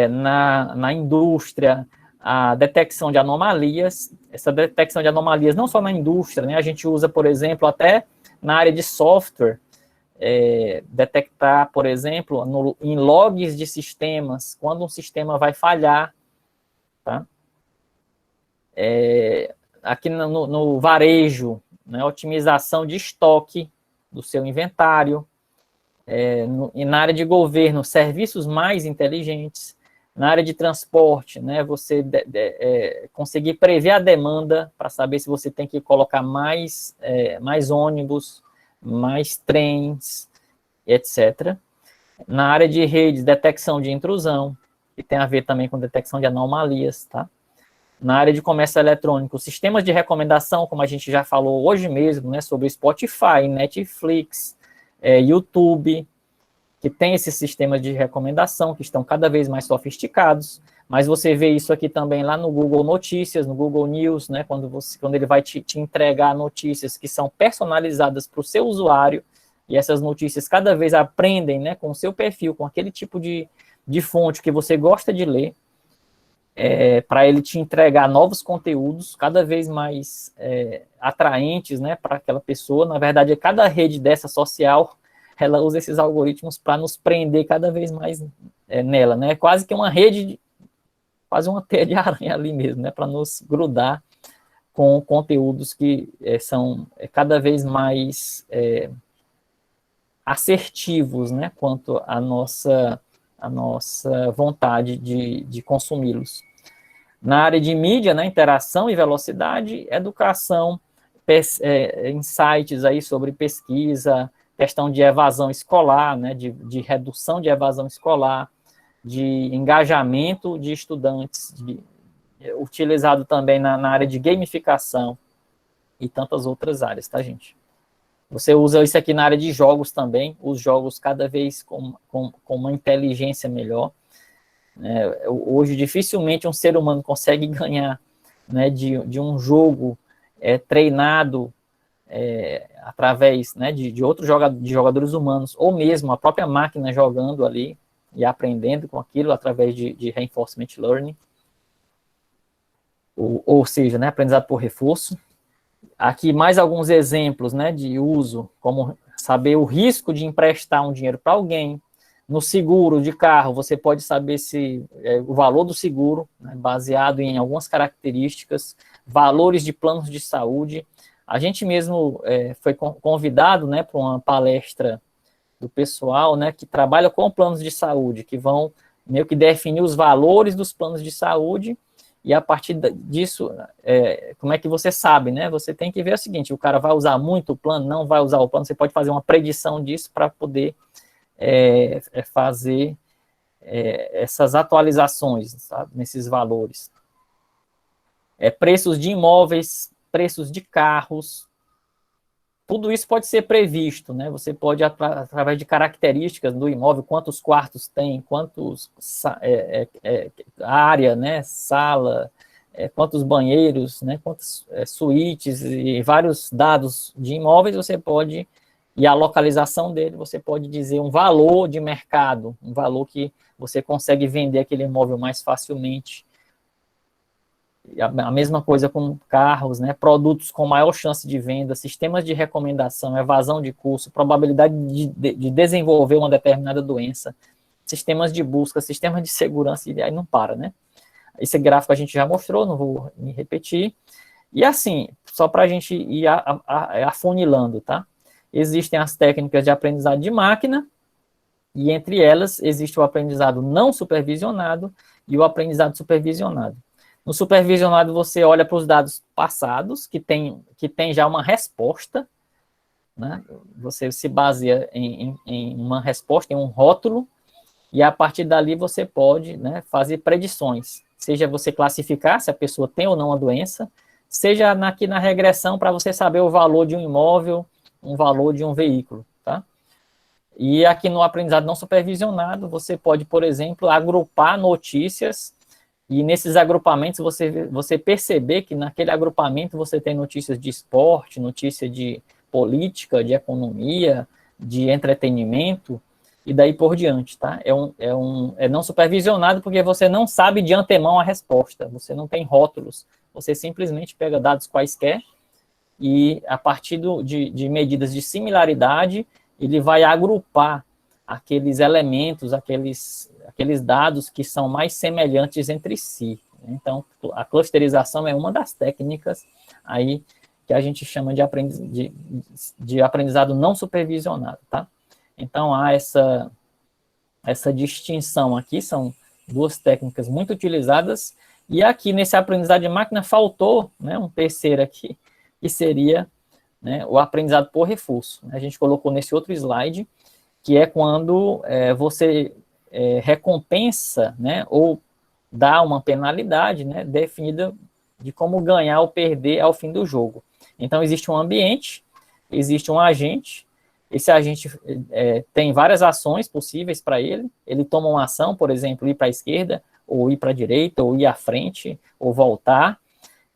na indústria, a detecção de anomalias, essa detecção de anomalias não só na indústria, né, a gente usa, por exemplo, até na área de software, detectar, por exemplo, em logs de sistemas, quando um sistema vai falhar, tá? Aqui no varejo, né, otimização de estoque do seu inventário, e na área de governo, serviços mais inteligentes, Na área de transporte, né, você conseguir prever a demanda para saber se você tem que colocar mais ônibus, mais trens, etc. Na área de redes, detecção de intrusão, que tem a ver também com detecção de anomalias, tá? Na área de comércio eletrônico, sistemas de recomendação, como a gente já falou hoje mesmo, né, sobre Spotify, Netflix, YouTube, que tem esses sistemas de recomendação que estão cada vez mais sofisticados, mas você vê isso aqui também lá no Google Notícias, no Google News, né, quando ele vai te entregar notícias que são personalizadas para o seu usuário, e essas notícias cada vez aprendem, né, com o seu perfil, com aquele tipo de fonte que você gosta de ler, para ele te entregar novos conteúdos cada vez mais atraentes, né, para aquela pessoa. Na verdade, cada rede dessa social, ela usa esses algoritmos para nos prender cada vez mais nela, né? Quase que uma rede, quase uma teia de aranha ali mesmo, né? Para nos grudar com conteúdos que são cada vez mais assertivos, né? Quanto à nossa vontade de consumi-los. Na área de mídia, né? Interação e velocidade, educação, insights aí sobre pesquisa, questão de evasão escolar, né, de redução de evasão escolar, de engajamento de estudantes, utilizado também na área de gamificação e tantas outras áreas, tá, gente? Você usa isso aqui na área de jogos também, os jogos cada vez com uma inteligência melhor. Hoje, dificilmente um ser humano consegue ganhar, né, de um jogo treinado através, né, de outros jogadores humanos, ou mesmo a própria máquina jogando ali e aprendendo com aquilo através de reinforcement learning, ou seja, né, aprendizado por reforço. Aqui mais alguns exemplos, né, de uso, como saber o risco de emprestar um dinheiro para alguém. No seguro de carro, você pode saber se o valor do seguro, né, baseado em algumas características, valores de planos de saúde. A gente mesmo foi convidado, né, para uma palestra do pessoal, né, que trabalha com planos de saúde, que vão meio que definir os valores dos planos de saúde, e a partir disso, como é que você sabe, né? Você tem que ver o seguinte: o cara vai usar muito o plano, não vai usar o plano, você pode fazer uma predição disso para poder fazer essas atualizações, sabe, nesses valores. Preços de imóveis, preços de carros, tudo isso pode ser previsto, né? Você pode, através de características do imóvel, quantos quartos tem, quantos área, né? Sala, quantos banheiros, né? Quantas suítes e vários dados de imóveis, você pode, e a localização dele, você pode dizer um valor de mercado, um valor que você consegue vender aquele imóvel mais facilmente. A mesma coisa com carros, né? Produtos com maior chance de venda, sistemas de recomendação, evasão de custo, probabilidade de desenvolver uma determinada doença, sistemas de busca, sistemas de segurança, e aí não para, né? Esse gráfico a gente já mostrou, não vou me repetir. E assim, só para a gente ir afunilando, tá? Existem as técnicas de aprendizado de máquina, e entre elas existe o aprendizado não supervisionado e o aprendizado supervisionado. No supervisionado, você olha para os dados passados, que tem já uma resposta, né? Você se baseia em uma resposta, em um rótulo, e a partir dali você pode, né, fazer predições. Seja você classificar se a pessoa tem ou não a doença, seja aqui na regressão para você saber o valor de um imóvel, um valor de um veículo, tá? E aqui no aprendizado não supervisionado, você pode, por exemplo, agrupar notícias. E nesses agrupamentos, você perceber que naquele agrupamento você tem notícias de esporte, notícia de política, de economia, de entretenimento, e daí por diante, tá? É não supervisionado porque você não sabe de antemão a resposta, você não tem rótulos, você simplesmente pega dados quaisquer e, a partir de medidas de similaridade, ele vai agrupar aqueles elementos, aqueles dados que são mais semelhantes entre si. Então, a clusterização é uma das técnicas aí que a gente chama de aprendizado não supervisionado, tá? Então, há essa distinção aqui, são duas técnicas muito utilizadas, e aqui nesse aprendizado de máquina faltou, né, um terceiro aqui, que seria, né, o aprendizado por reforço. A gente colocou nesse outro slide, que é quando você recompensa, né, ou dá uma penalidade, né, definida de como ganhar ou perder ao fim do jogo. Então, existe um ambiente, existe um agente, esse agente tem várias ações possíveis para ele toma uma ação, por exemplo, ir para a esquerda, ou ir para a direita, ou ir à frente, ou voltar,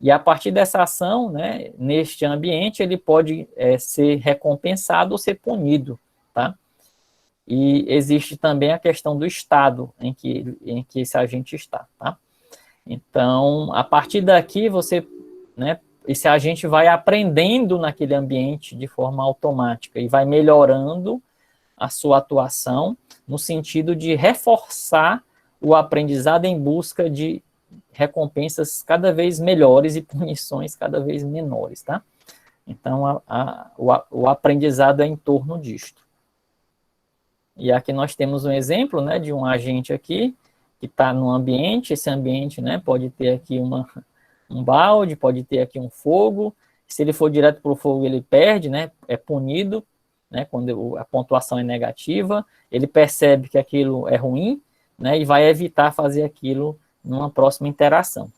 e a partir dessa ação, né, neste ambiente, ele pode ser recompensado ou ser punido, tá? E existe também a questão do estado em que esse agente está, tá? Então, a partir daqui, né, esse agente vai aprendendo naquele ambiente de forma automática e vai melhorando a sua atuação no sentido de reforçar o aprendizado em busca de recompensas cada vez melhores e punições cada vez menores, tá? Então, o aprendizado é em torno disto. E aqui nós temos um exemplo, né, de um agente aqui, que está no ambiente, esse ambiente, né, pode ter aqui um balde, pode ter aqui um fogo, se ele for direto para o fogo ele perde, né, é punido, né, quando a pontuação é negativa, ele percebe que aquilo é ruim, né, e vai evitar fazer aquilo numa próxima interação.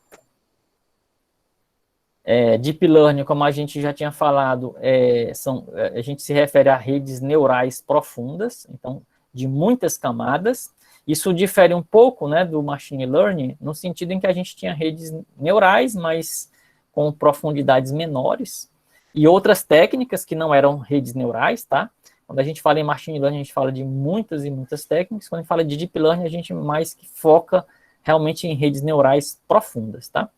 Deep Learning, como a gente já tinha falado, a gente se refere a redes neurais profundas, então, de muitas camadas. Isso difere um pouco, né, do Machine Learning, no sentido em que a gente tinha redes neurais, mas com profundidades menores, e outras técnicas que não eram redes neurais, tá? Quando a gente fala em Machine Learning, a gente fala de muitas e muitas técnicas. Quando a gente fala de Deep Learning, a gente mais foca realmente em redes neurais profundas, tá?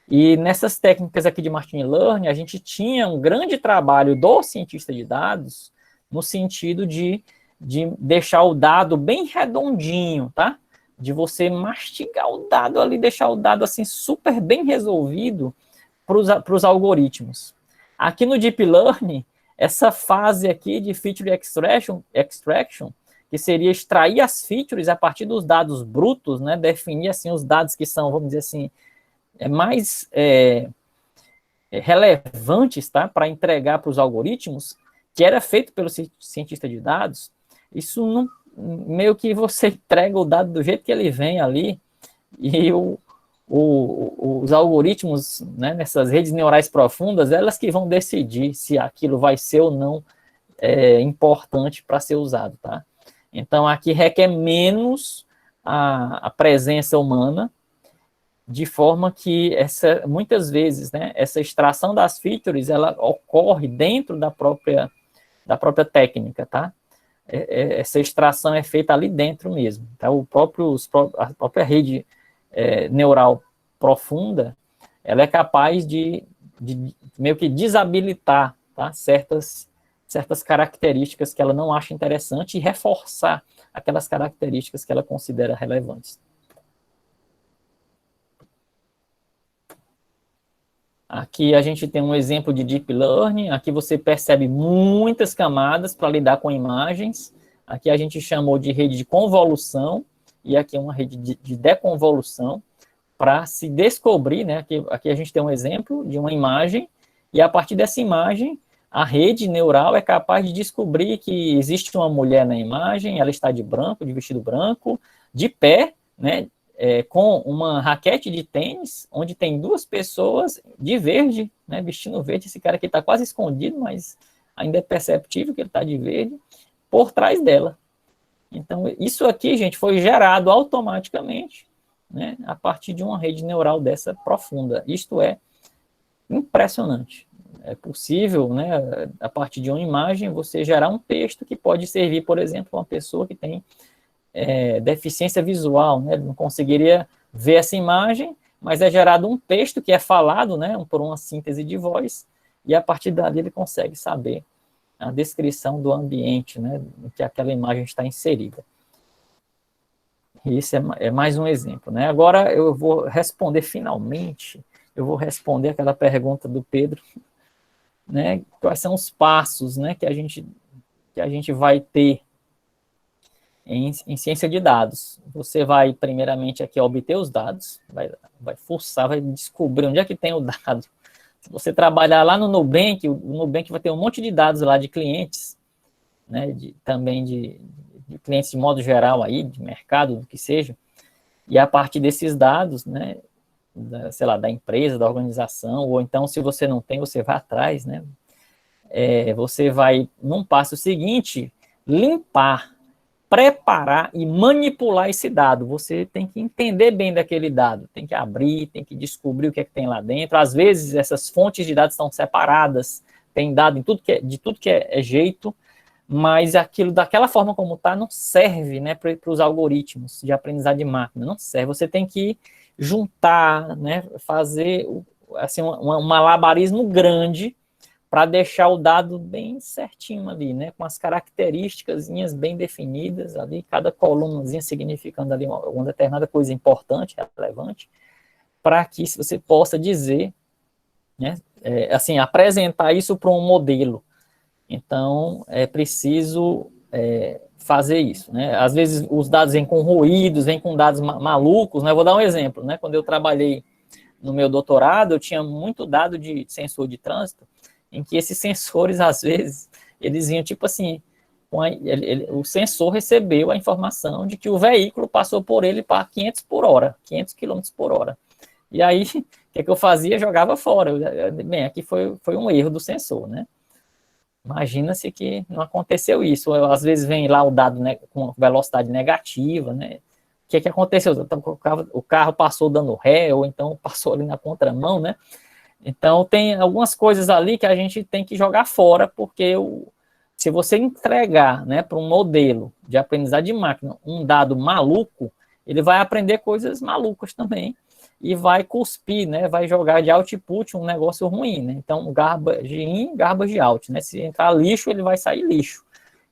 E nessas técnicas aqui de Machine Learning, a gente tinha um grande trabalho do cientista de dados no sentido de deixar o dado bem redondinho, tá? De você mastigar o dado ali, deixar o dado assim super bem resolvido para os algoritmos. Aqui no Deep Learning, essa fase aqui de Feature Extraction, que seria extrair as features a partir dos dados brutos, né? Definir assim os dados que são, vamos dizer assim, mais relevantes, tá? Para entregar para os algoritmos, que era feito pelo cientista de dados. Isso não, meio que você entrega o dado do jeito que ele vem ali, e os algoritmos, né, nessas redes neurais profundas, elas que vão decidir se aquilo vai ser ou não importante para ser usado, tá? Então, aqui requer menos a presença humana, de forma que muitas vezes, né, essa extração das features, ela ocorre dentro da própria técnica, tá? Essa extração é feita ali dentro mesmo. Tá? A própria rede neural profunda, ela é capaz de meio que desabilitar, tá? certas características que ela não acha interessante e reforçar aquelas características que ela considera relevantes. Aqui a gente tem um exemplo de Deep Learning. Aqui você percebe muitas camadas para lidar com imagens. Aqui a gente chamou de rede de convolução, e aqui é uma rede de deconvolução, para se descobrir, né? Aqui a gente tem um exemplo de uma imagem, e a partir dessa imagem, a rede neural é capaz de descobrir que existe uma mulher na imagem, ela está de branco, de vestido branco, de pé, né? Com uma raquete de tênis, onde tem duas pessoas de verde, né, vestindo verde. Esse cara aqui está quase escondido, mas ainda é perceptível que ele está de verde, por trás dela. Então, isso aqui, gente, foi gerado automaticamente, né, a partir de uma rede neural dessa profunda. Isto é impressionante. É possível, né, a partir de uma imagem, você gerar um texto que pode servir, por exemplo, a uma pessoa que tem deficiência visual, né? Ele não conseguiria ver essa imagem, mas é gerado um texto que é falado, né, por uma síntese de voz, e a partir dali ele consegue saber a descrição do ambiente, né, em que aquela imagem está inserida. E isso é mais um exemplo, né? Agora eu vou responder finalmente, eu vou responder aquela pergunta do Pedro, né? Quais são os passos, né, que a gente vai ter em ciência de dados. Você vai, primeiramente, aqui obter os dados, vai forçar, vai descobrir onde é que tem o dado. Se você trabalhar lá no Nubank, o Nubank vai ter um monte de dados lá de clientes, né, também de clientes de modo geral aí, de mercado, do que seja, e a partir desses dados, né, sei lá, da empresa, da organização, ou então, se você não tem, você vai atrás, né, você vai, num passo seguinte, limpar, preparar e manipular esse dado. Você tem que entender bem daquele dado, tem que abrir, tem que descobrir o que é que tem lá dentro. Às vezes, essas fontes de dados estão separadas, tem dado de tudo que é jeito, mas aquilo, daquela forma como está, não serve, né, para os algoritmos de aprendizado de máquina, não serve. Você tem que juntar, né, fazer assim, um malabarismo grande para deixar o dado bem certinho ali, né, com as características bem definidas ali, cada colunazinha significando ali uma determinada coisa importante, relevante, para que você possa dizer, né, assim, apresentar isso para um modelo. Então, é preciso fazer isso, né? Às vezes os dados vêm com ruídos, vêm com dados malucos, né? Vou dar um exemplo, né? Quando eu trabalhei no meu doutorado, eu tinha muito dado de sensor de trânsito, em que esses sensores, às vezes, eles vinham tipo assim, o sensor recebeu a informação de que o veículo passou por ele para 500 por hora, 500 km por hora. E aí, o que eu fazia? Jogava fora. Bem, aqui foi um erro do sensor, né? Imagina-se que não aconteceu isso. Às vezes vem lá o dado, né, com velocidade negativa, né? O que aconteceu? Então, o carro passou dando ré, ou então passou ali na contramão, né? Então, tem algumas coisas ali que a gente tem que jogar fora, porque se você entregar, né, para um modelo de aprendizado de máquina um dado maluco, ele vai aprender coisas malucas também e vai cuspir, né, vai jogar de output um negócio ruim, né? Então, garbage in, garbage out, né? Se entrar lixo, ele vai sair lixo.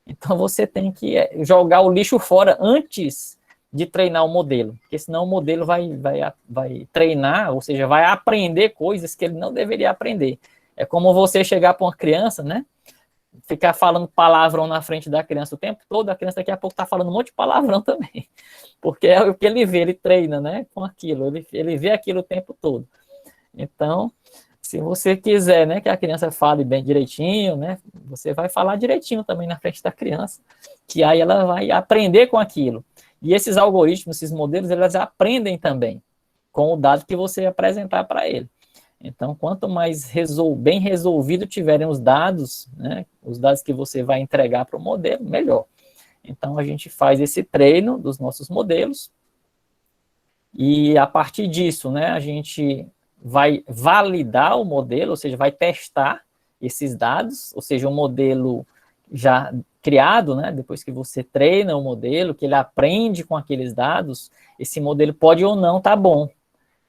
Então, você tem que jogar o lixo fora antes de treinar o modelo, porque senão o modelo vai treinar, ou seja, vai aprender coisas que ele não deveria aprender. É como você chegar para uma criança, né, ficar falando palavrão na frente da criança o tempo todo, a criança daqui a pouco está falando um monte de palavrão também, porque é o que ele vê, ele treina, né, com aquilo, ele vê aquilo o tempo todo. Então, se você quiser, né, que a criança fale bem direitinho, né, você vai falar direitinho também na frente da criança, que aí ela vai aprender com aquilo. E esses algoritmos, esses modelos, eles aprendem também com o dado que você apresentar para ele. Então, quanto mais bem resolvido tiverem os dados, né, os dados que você vai entregar para o modelo, melhor. Então, a gente faz esse treino dos nossos modelos e, a partir disso, né, a gente vai validar o modelo, ou seja, vai testar esses dados, ou seja, o modelo já criado, né, depois que você treina o modelo, que ele aprende com aqueles dados, esse modelo pode ou não estar bom,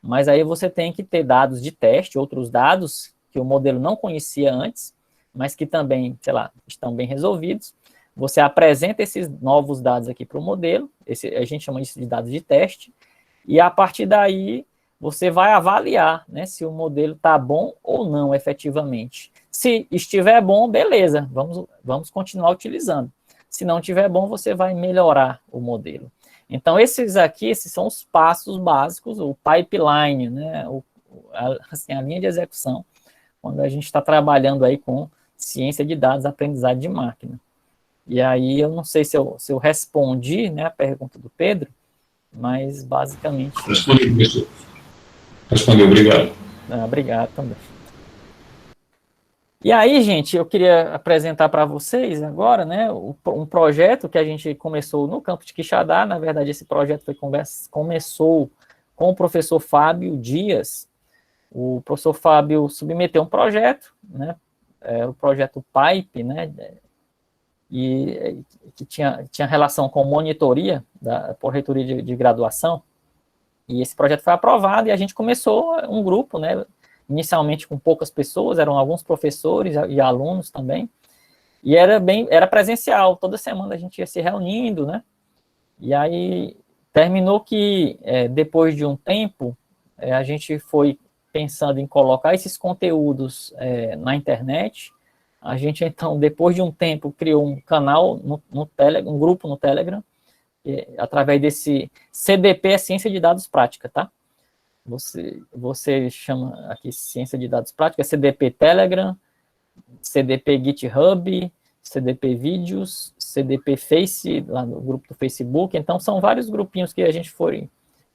mas aí você tem que ter dados de teste, outros dados que o modelo não conhecia antes, mas que também, sei lá, estão bem resolvidos. Você apresenta esses novos dados aqui para o modelo, a gente chama isso de dados de teste, e a partir daí você vai avaliar, né, se o modelo está bom ou não efetivamente. Se estiver bom, beleza, vamos continuar utilizando. Se não estiver bom, você vai melhorar o modelo. Então, esses são os passos básicos, o pipeline, né, assim, a linha de execução, quando a gente está trabalhando aí com ciência de dados, aprendizado de máquina. E aí, eu não sei se eu respondi, né, a pergunta do Pedro, mas basicamente... Respondi, professor. Respondeu, obrigado. Obrigado também. E aí, gente, eu queria apresentar para vocês agora, né, um projeto que a gente começou no campus de Quixadá. Na verdade, esse projeto começou com o professor Fábio Dias. O professor Fábio submeteu um projeto, né, o projeto PIPE, né, e que tinha relação com monitoria da Pró-Reitoria de Graduação. E esse projeto foi aprovado e a gente começou um grupo, né, inicialmente com poucas pessoas, eram alguns professores e alunos também, e era presencial, toda semana a gente ia se reunindo, né, e aí terminou que, depois de um tempo, a gente foi pensando em colocar esses conteúdos na internet. A gente, então, depois de um tempo, criou um canal no Telegram, um grupo no Telegram, através desse CDP, é Ciência de Dados Prática, tá? Você chama aqui Ciência de Dados Prática, CDP Telegram, CDP GitHub, CDP Vídeos, CDP Face, lá no grupo do Facebook. Então, são vários grupinhos que a gente foi,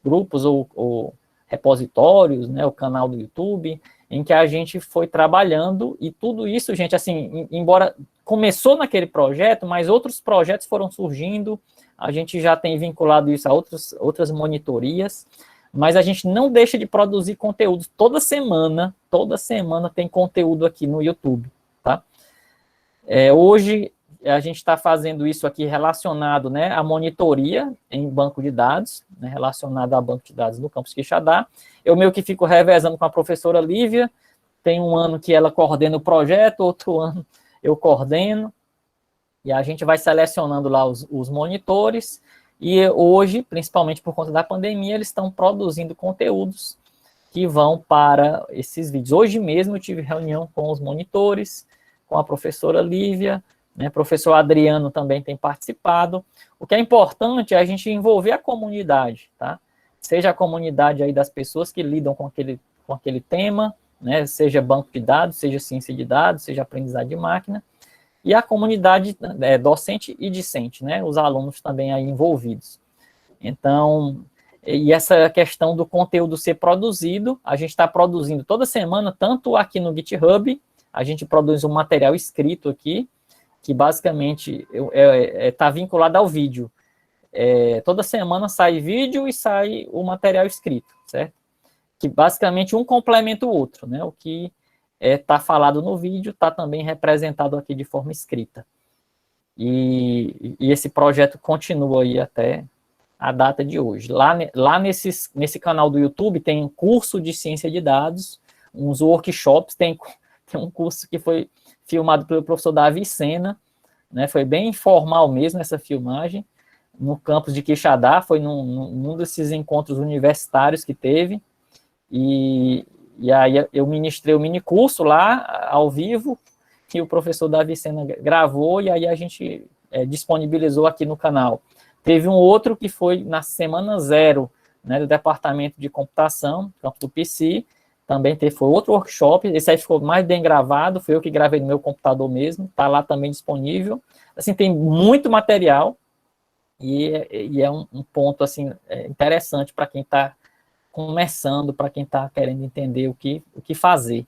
grupos ou repositórios, né, o canal do YouTube, em que a gente foi trabalhando, e tudo isso, gente, assim, embora começou naquele projeto, mas outros projetos foram surgindo, a gente já tem vinculado isso a outras monitorias, mas a gente não deixa de produzir conteúdo. Toda semana tem conteúdo aqui no YouTube, tá? Hoje, a gente está fazendo isso aqui relacionado, né, à monitoria em banco de dados, né, relacionado a banco de dados no campus Quixadá. Eu meio que fico revezando com a professora Lívia, tem um ano que ela coordena o projeto, outro ano eu coordeno, e a gente vai selecionando lá os monitores, e hoje, principalmente por conta da pandemia, eles estão produzindo conteúdos que vão para esses vídeos. Hoje mesmo eu tive reunião com os monitores, com a professora Lívia, né, professor Adriano também tem participado. O que é importante é a gente envolver a comunidade, tá? Seja a comunidade aí das pessoas que lidam com aquele tema, né, seja banco de dados, seja ciência de dados, seja aprendizagem de máquina, e a comunidade docente e discente, né, os alunos também aí envolvidos. Então, e essa questão do conteúdo ser produzido, a gente está produzindo toda semana, tanto aqui no GitHub, a gente produz um material escrito aqui, que basicamente está vinculado ao vídeo. Toda semana sai vídeo e sai o material escrito, certo? Que basicamente um complementa o outro, né? O que está falado no vídeo está também representado aqui de forma escrita. E esse projeto continua aí até a data de hoje. Lá nesse canal do YouTube tem um curso de ciência de dados, uns workshops, tem um curso que foi filmado pelo professor Davi Sena, né, foi bem informal mesmo essa filmagem, no campus de Quixadá, foi num desses encontros universitários que teve, e aí eu ministrei o mini curso lá, ao vivo, que o professor Davi Sena gravou, e aí a gente disponibilizou aqui no canal. Teve um outro que foi na semana 0, né, do departamento de computação, campo do PC, também foi outro workshop, esse aí ficou mais bem gravado, foi eu que gravei no meu computador mesmo, está lá também disponível. Assim, tem muito material, e é um ponto, assim, interessante para quem está começando, para quem está querendo entender o que fazer.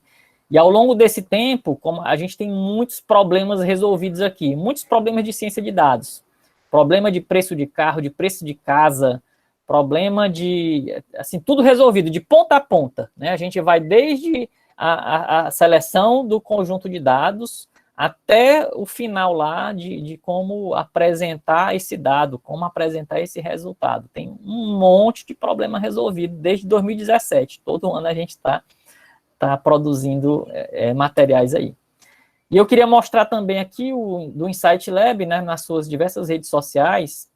E ao longo desse tempo, como a gente tem muitos problemas resolvidos aqui, muitos problemas de ciência de dados, problema de preço de carro, de preço de casa, problema de, assim, tudo resolvido, de ponta a ponta, né? A gente vai desde a seleção do conjunto de dados até o final lá de como apresentar esse dado, como apresentar esse resultado. Tem um monte de problema resolvido desde 2017. Todo ano a gente está produzindo materiais aí. E eu queria mostrar também aqui do Insight Lab, né, nas suas diversas redes sociais.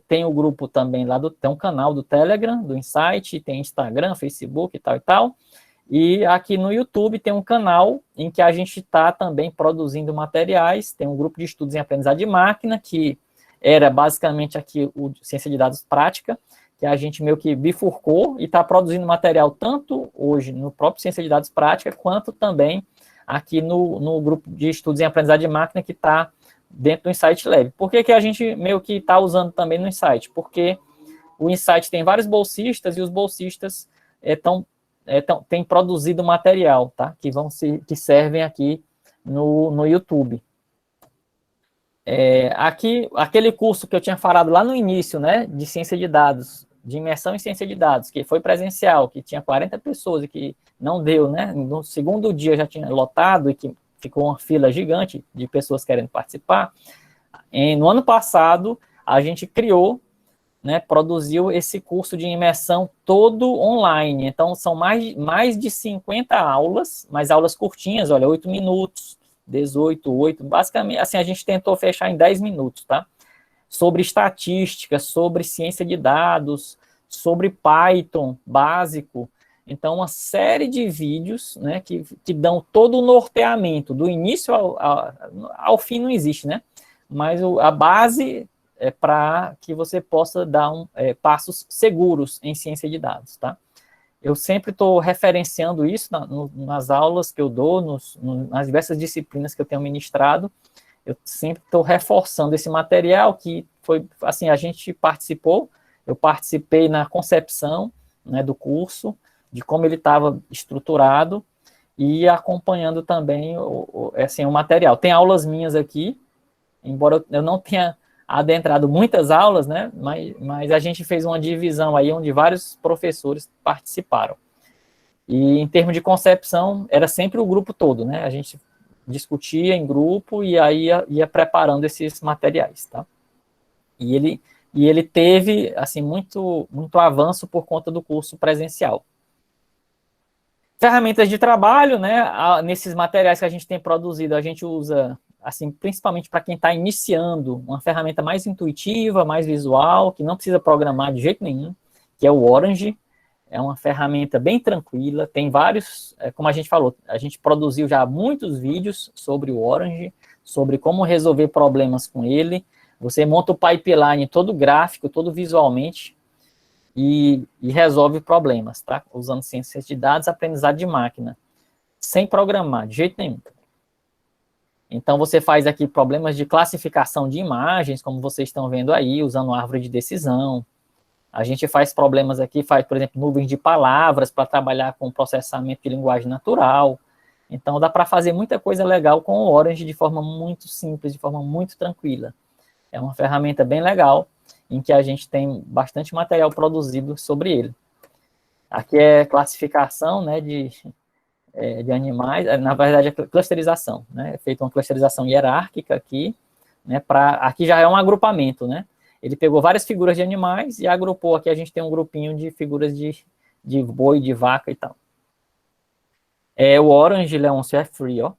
Tem o grupo também lá, tem um canal do Telegram, do Insight, tem Instagram, Facebook e tal e tal. E aqui no YouTube tem um canal em que a gente está também produzindo materiais, tem um grupo de estudos em aprendizagem de máquina, que era basicamente aqui o Ciência de Dados Prática, que a gente meio que bifurcou e está produzindo material tanto hoje no próprio Ciência de Dados Prática, quanto também aqui no grupo de estudos em aprendizagem de máquina, que está dentro do Insight Lab. Por que a gente meio que está usando também no Insight? Porque o Insight tem vários bolsistas, e os bolsistas têm produzido material, tá? Que servem aqui no YouTube. Aqui, aquele curso que eu tinha falado lá no início, né, de ciência de dados, de imersão em ciência de dados, que foi presencial, que tinha 40 pessoas e que não deu, né? No segundo dia já tinha lotado e que ficou uma fila gigante de pessoas querendo participar. No ano passado, a gente criou, né, produziu esse curso de imersão todo online. Então, são mais de 50 aulas, mas aulas curtinhas, olha, 8 minutos, 18, 8, basicamente, assim, a gente tentou fechar em 10 minutos, tá? Sobre estatística, sobre ciência de dados, sobre Python básico. Então, uma série de vídeos, né, que dão todo o norteamento, do início ao fim não existe, né? Mas a base para que você possa dar passos seguros em ciência de dados, tá? Eu sempre estou referenciando isso nas aulas que eu dou, nas diversas disciplinas que eu tenho ministrado. Eu sempre estou reforçando esse material que foi, assim, a gente participou, eu participei na concepção, né, do curso, de como ele estava estruturado, e acompanhando também assim, o material. Tem aulas minhas aqui, embora eu não tenha adentrado muitas aulas, né, mas a gente fez uma divisão aí onde vários professores participaram. E em termos de concepção, era sempre o grupo todo, né, a gente discutia em grupo e aí ia preparando esses materiais, tá? E ele teve, assim, muito avanço por conta do curso presencial. Ferramentas de trabalho, né, nesses materiais que a gente tem produzido, a gente usa, assim, principalmente para quem está iniciando, uma ferramenta mais intuitiva, mais visual, que não precisa programar de jeito nenhum, que é o Orange. É uma ferramenta bem tranquila, tem vários, como a gente falou, a gente produziu já muitos vídeos sobre o Orange, sobre como resolver problemas com ele. Você monta o pipeline todo gráfico, todo visualmente, e resolve problemas, tá? Usando ciências de dados, aprendizado de máquina, sem programar, de jeito nenhum. Então, você faz aqui problemas de classificação de imagens, como vocês estão vendo aí, usando árvore de decisão. A gente faz problemas aqui, por exemplo, nuvens de palavras para trabalhar com processamento de linguagem natural. Então, dá para fazer muita coisa legal com o Orange de forma muito simples, de forma muito tranquila. É uma ferramenta bem legal, em que a gente tem bastante material produzido sobre ele. Aqui é classificação, né, de animais, na verdade é clusterização, né, é feita uma clusterização hierárquica aqui, né, aqui já é um agrupamento, né, ele pegou várias figuras de animais e agrupou, aqui a gente tem um grupinho de figuras de boi, de vaca e tal. O Orange Leôncio é free, ó.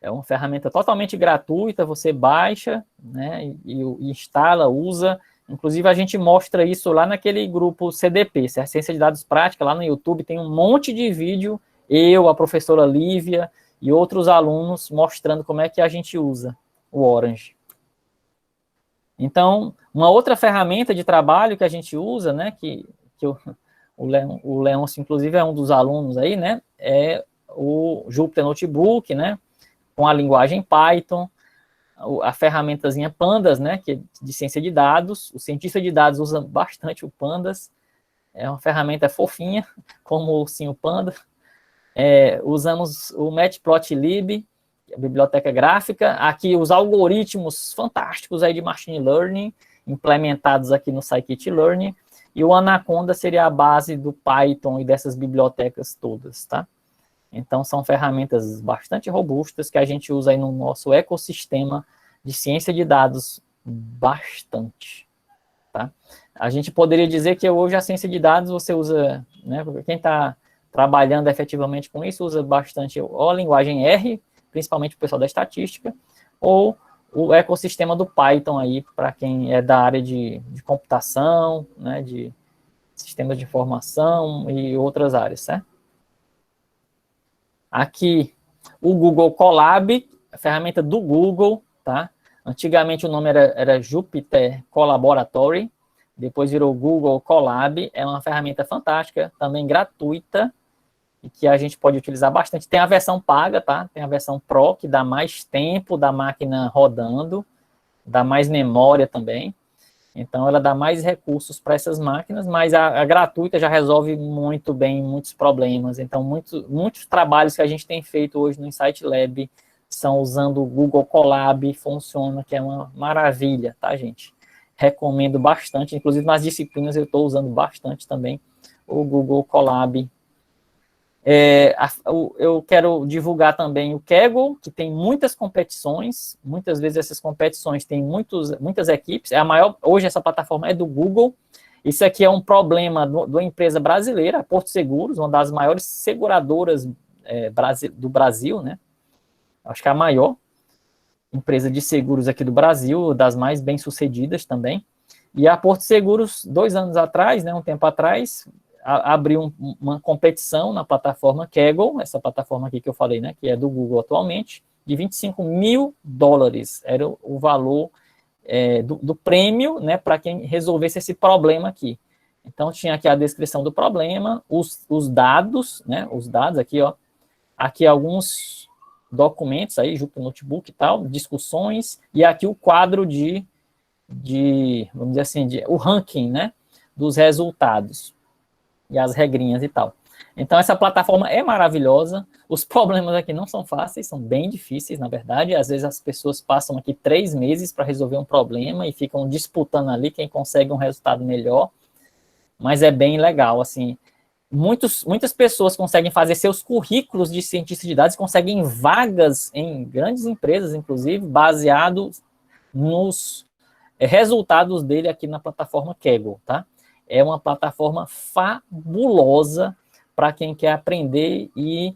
É uma ferramenta totalmente gratuita, você baixa, né, e instala, usa. Inclusive, a gente mostra isso lá naquele grupo CDP, Ciência de Dados Prática, lá no YouTube, tem um monte de vídeo, eu, a professora Lívia e outros alunos mostrando como é que a gente usa o Orange. Então, uma outra ferramenta de trabalho que a gente usa, né, que o Leôncio, inclusive, é um dos alunos aí, né, é o Jupyter Notebook, né, com a linguagem Python, a ferramentazinha Pandas, né, que é de ciência de dados. O cientista de dados usa bastante o Pandas. É uma ferramenta fofinha, como o Ursinho Panda. Usamos o Matplotlib, a biblioteca gráfica. Aqui os algoritmos fantásticos aí de machine learning, implementados aqui no scikit-learn. E o Anaconda seria a base do Python e dessas bibliotecas todas, tá? Então, são ferramentas bastante robustas que a gente usa aí no nosso ecossistema de ciência de dados bastante, tá? A gente poderia dizer que hoje a ciência de dados você usa, né, quem está trabalhando efetivamente com isso, usa bastante ou a linguagem R, principalmente o pessoal da estatística, ou o ecossistema do Python aí, para quem é da área de computação, né, de sistemas de informação e outras áreas, certo? Aqui, o Google Colab, a ferramenta do Google, tá? Antigamente o nome era Jupyter Collaboratory, depois virou Google Colab, é uma ferramenta fantástica, também gratuita, e que a gente pode utilizar bastante. Tem a versão paga, tá? Tem a versão Pro, que dá mais tempo da máquina rodando, dá mais memória também. Então, ela dá mais recursos para essas máquinas, mas a gratuita já resolve muito bem muitos problemas. Então, muitos trabalhos que a gente tem feito hoje no Insight Lab são usando o Google Colab, funciona, que é uma maravilha, tá, gente? Recomendo bastante, inclusive nas disciplinas eu estou usando bastante também o Google Colab. Eu quero divulgar também o Kaggle, que tem muitas competições, muitas vezes essas competições têm muitas equipes, hoje essa plataforma é do Google. Isso aqui é um problema de uma empresa brasileira, a Porto Seguros, uma das maiores seguradoras do Brasil, né? Acho que é a maior empresa de seguros aqui do Brasil, das mais bem-sucedidas também. E a Porto Seguros, 2 anos atrás, né, um tempo atrás, abriu uma competição na plataforma Kaggle, essa plataforma aqui que eu falei, né, que é do Google atualmente, de $25 mil, era o valor do prêmio, né, para quem resolvesse esse problema aqui. Então, tinha aqui a descrição do problema, os dados, né, os dados aqui, ó, aqui alguns documentos aí, junto com o notebook e tal, discussões, e aqui o quadro vamos dizer assim, o ranking, né, dos resultados, e as regrinhas e tal. Então, essa plataforma é maravilhosa. Os problemas aqui não são fáceis, são bem difíceis, na verdade. Às vezes as pessoas passam aqui 3 meses para resolver um problema e ficam disputando ali quem consegue um resultado melhor. Mas é bem legal, assim. Muitas pessoas conseguem fazer seus currículos de cientista de dados, conseguem vagas em grandes empresas, inclusive, baseado nos resultados dele aqui na plataforma Kaggle, tá? É uma plataforma fabulosa para quem quer aprender e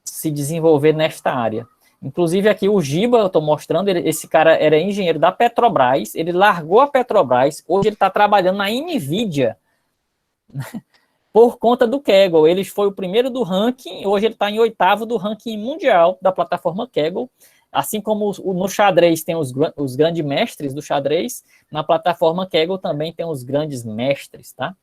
se desenvolver nesta área. Inclusive aqui o Giba, eu estou mostrando, esse cara era engenheiro da Petrobras, ele largou a Petrobras, hoje ele está trabalhando na NVIDIA, por conta do Kaggle. Ele foi o primeiro do ranking, hoje ele está em 8º do ranking mundial da plataforma Kaggle, assim como no xadrez tem os grandes mestres do xadrez, na plataforma Kaggle também tem os grandes mestres, tá?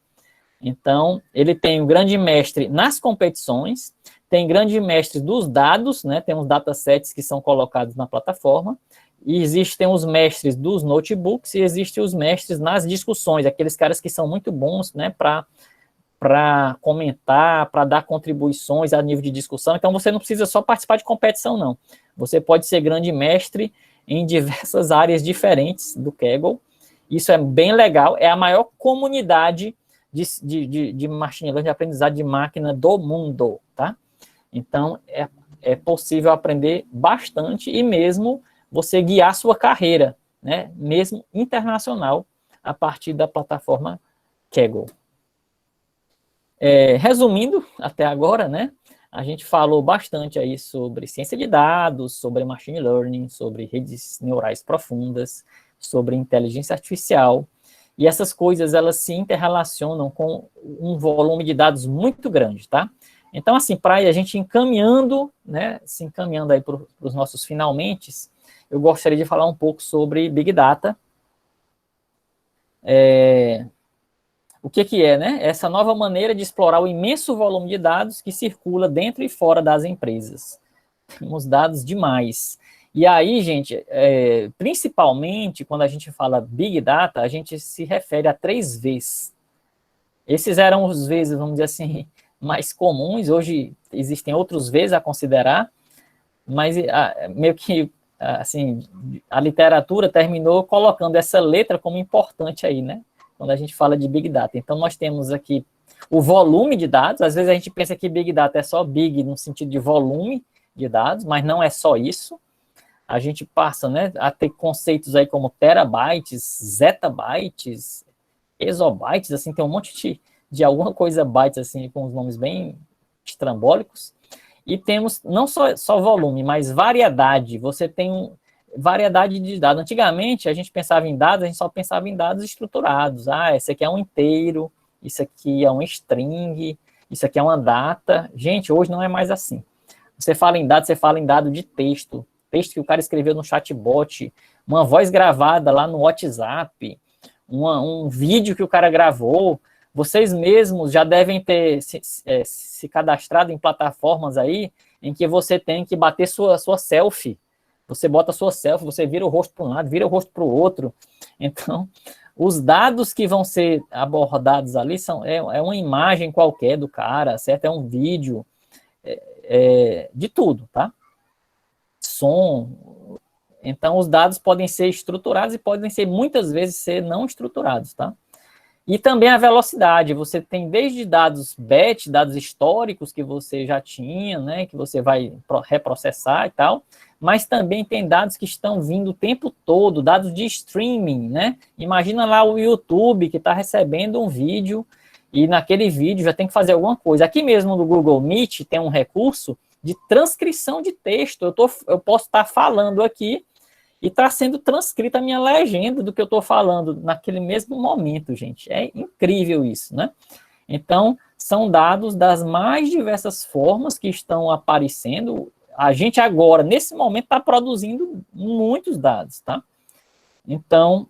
Então, ele tem o grande mestre nas competições, tem grande mestre dos dados, né? Tem uns datasets que são colocados na plataforma, e existem os mestres dos notebooks, e existem os mestres nas discussões, aqueles caras que são muito bons, né, para comentar, para dar contribuições a nível de discussão. Então, você não precisa só participar de competição, não. Você pode ser grande mestre em diversas áreas diferentes do Kaggle. Isso é bem legal, é a maior comunidade de machine learning, de aprendizado de máquina do mundo, tá? Então, é possível aprender bastante e mesmo você guiar sua carreira, né? Mesmo internacional, a partir da plataforma Kaggle. Resumindo, até agora, né? A gente falou bastante aí sobre ciência de dados, sobre machine learning, sobre redes neurais profundas, sobre inteligência artificial. E essas coisas, elas se interrelacionam com um volume de dados muito grande, tá? Então, assim, para a gente encaminhando, né, se encaminhando aí para os nossos finalmente, eu gostaria de falar um pouco sobre Big Data. O que é, né? Essa nova maneira de explorar o imenso volume de dados que circula dentro e fora das empresas. Temos dados demais. E aí, gente, principalmente quando a gente fala Big Data, a gente se refere a 3 Vs. Esses eram os Vs, vamos dizer assim, mais comuns. Hoje existem outros Vs a considerar, mas meio que, assim, a literatura terminou colocando essa letra como importante aí, né? Quando a gente fala de Big Data. Então, nós temos aqui o volume de dados. Às vezes a gente pensa que Big Data é só Big no sentido de volume de dados, mas não é só isso. A gente passa, né, a ter conceitos aí como terabytes, zettabytes, exobytes, assim, tem um monte de alguma coisa bytes, assim, com os nomes bem estrambólicos. E temos não só volume, mas variedade. Você tem variedade de dados. Antigamente, a gente pensava em dados, a gente só pensava em dados estruturados. Esse aqui é um inteiro, isso aqui é um string, isso aqui é uma data. Gente, hoje não é mais assim. Você fala em dado de texto que o cara escreveu no chatbot, uma voz gravada lá no WhatsApp, um vídeo que o cara gravou. Vocês mesmos já devem ter se cadastrado em plataformas aí em que você tem que bater sua selfie. Você bota a sua selfie, você vira o rosto para um lado, vira o rosto para o outro. Então, os dados que vão ser abordados ali é uma imagem qualquer do cara, certo? É um vídeo, de tudo, tá? Som. Então, os dados podem ser estruturados e podem ser, muitas vezes, não estruturados, tá? E também a velocidade. Você tem desde dados batch, dados históricos que você já tinha, né? Que você vai reprocessar e tal. Mas também tem dados que estão vindo o tempo todo, dados de streaming, né? Imagina lá o YouTube que está recebendo um vídeo e naquele vídeo já tem que fazer alguma coisa. Aqui mesmo no Google Meet tem um recurso de transcrição de texto. Eu posso estar falando aqui e está sendo transcrita a minha legenda do que eu estou falando naquele mesmo momento, gente. É incrível isso, né? Então, são dados das mais diversas formas que estão aparecendo. A gente agora, nesse momento, está produzindo muitos dados, tá? Então,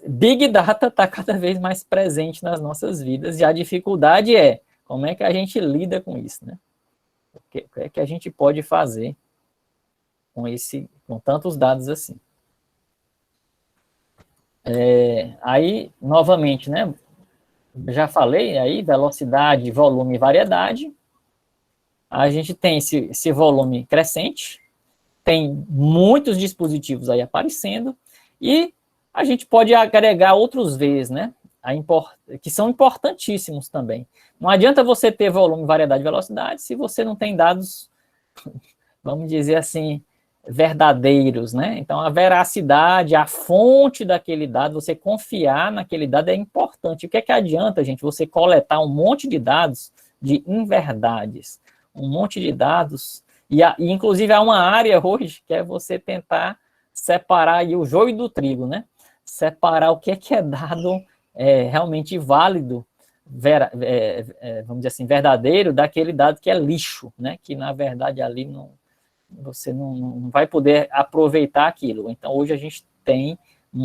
Big Data está cada vez mais presente nas nossas vidas, e a dificuldade é como é que a gente lida com isso, né? O que é que a gente pode fazer com tantos dados assim? Aí, novamente, né? Já falei aí, velocidade, volume e variedade. A gente tem esse volume crescente, tem muitos dispositivos aí aparecendo, e a gente pode agregar outros Vs, né? Que são importantíssimos também. Não adianta você ter volume, variedade e velocidade se você não tem dados, vamos dizer assim, verdadeiros, né? Então, a veracidade, a fonte daquele dado, você confiar naquele dado é importante. O que é que adianta, gente, você coletar um monte de dados de inverdades, um monte de dados, e inclusive há uma área hoje que é você tentar separar aí o joio do trigo, né? Separar o que é dado realmente válido, vamos dizer assim, verdadeiro, daquele dado que é lixo, né? Que, na verdade, ali você não vai poder aproveitar aquilo. Então, hoje a gente tem,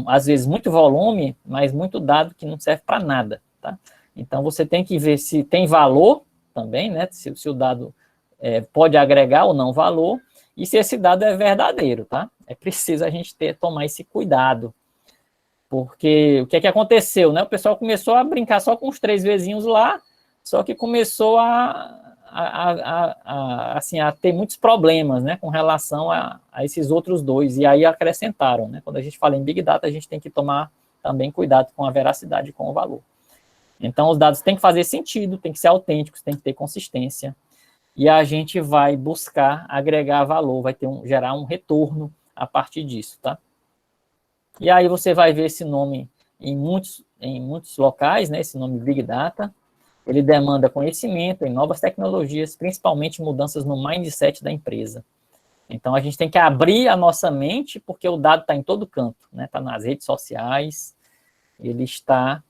às vezes, muito volume, mas muito dado que não serve para nada, tá? Então, você tem que ver se tem valor também, né? Se o dado pode agregar ou não valor, e se esse dado é verdadeiro, tá? É preciso a gente tomar esse cuidado. Porque o que é que aconteceu, né? O pessoal começou a brincar só com os 3 vezinhos lá, só que começou assim, a ter muitos problemas, né, com relação a esses outros 2, e aí acrescentaram, né? Quando a gente fala em Big Data, a gente tem que tomar também cuidado com a veracidade e com o valor. Então, os dados têm que fazer sentido, têm que ser autênticos, têm que ter consistência, e a gente vai buscar agregar valor, vai gerar um retorno a partir disso, tá? E aí você vai ver esse nome em muitos locais, né, esse nome Big Data. Ele demanda conhecimento em novas tecnologias, principalmente mudanças no mindset da empresa. Então, a gente tem que abrir a nossa mente, porque o dado está em todo canto, né? Está nas redes sociais, ele está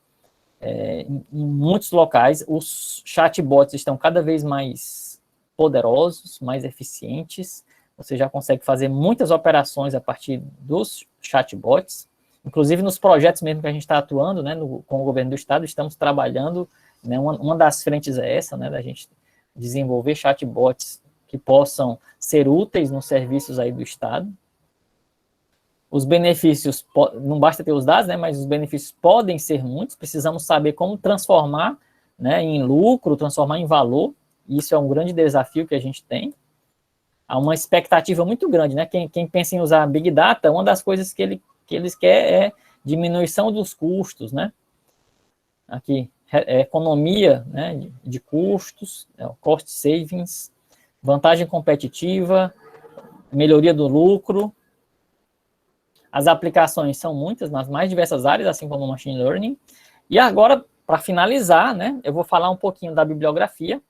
em muitos locais. Os chatbots estão cada vez mais poderosos, mais eficientes. Você já consegue fazer muitas operações a partir dos chatbots. Inclusive, nos projetos mesmo que a gente está atuando, né, com o governo do estado, estamos trabalhando, né, uma das frentes é essa, né, da gente desenvolver chatbots que possam ser úteis nos serviços aí do estado. Os benefícios, não basta ter os dados, né, mas os benefícios podem ser muitos, precisamos saber como transformar, né, em lucro, transformar em valor, e isso é um grande desafio que a gente tem. Há uma expectativa muito grande, né, quem pensa em usar Big Data, uma das coisas que eles querem é diminuição dos custos, né, aqui, economia, né, de custos, cost savings, vantagem competitiva, melhoria do lucro. As aplicações são muitas, nas mais diversas áreas, assim como o Machine Learning. E agora, para finalizar, né, eu vou falar um pouquinho da bibliografia.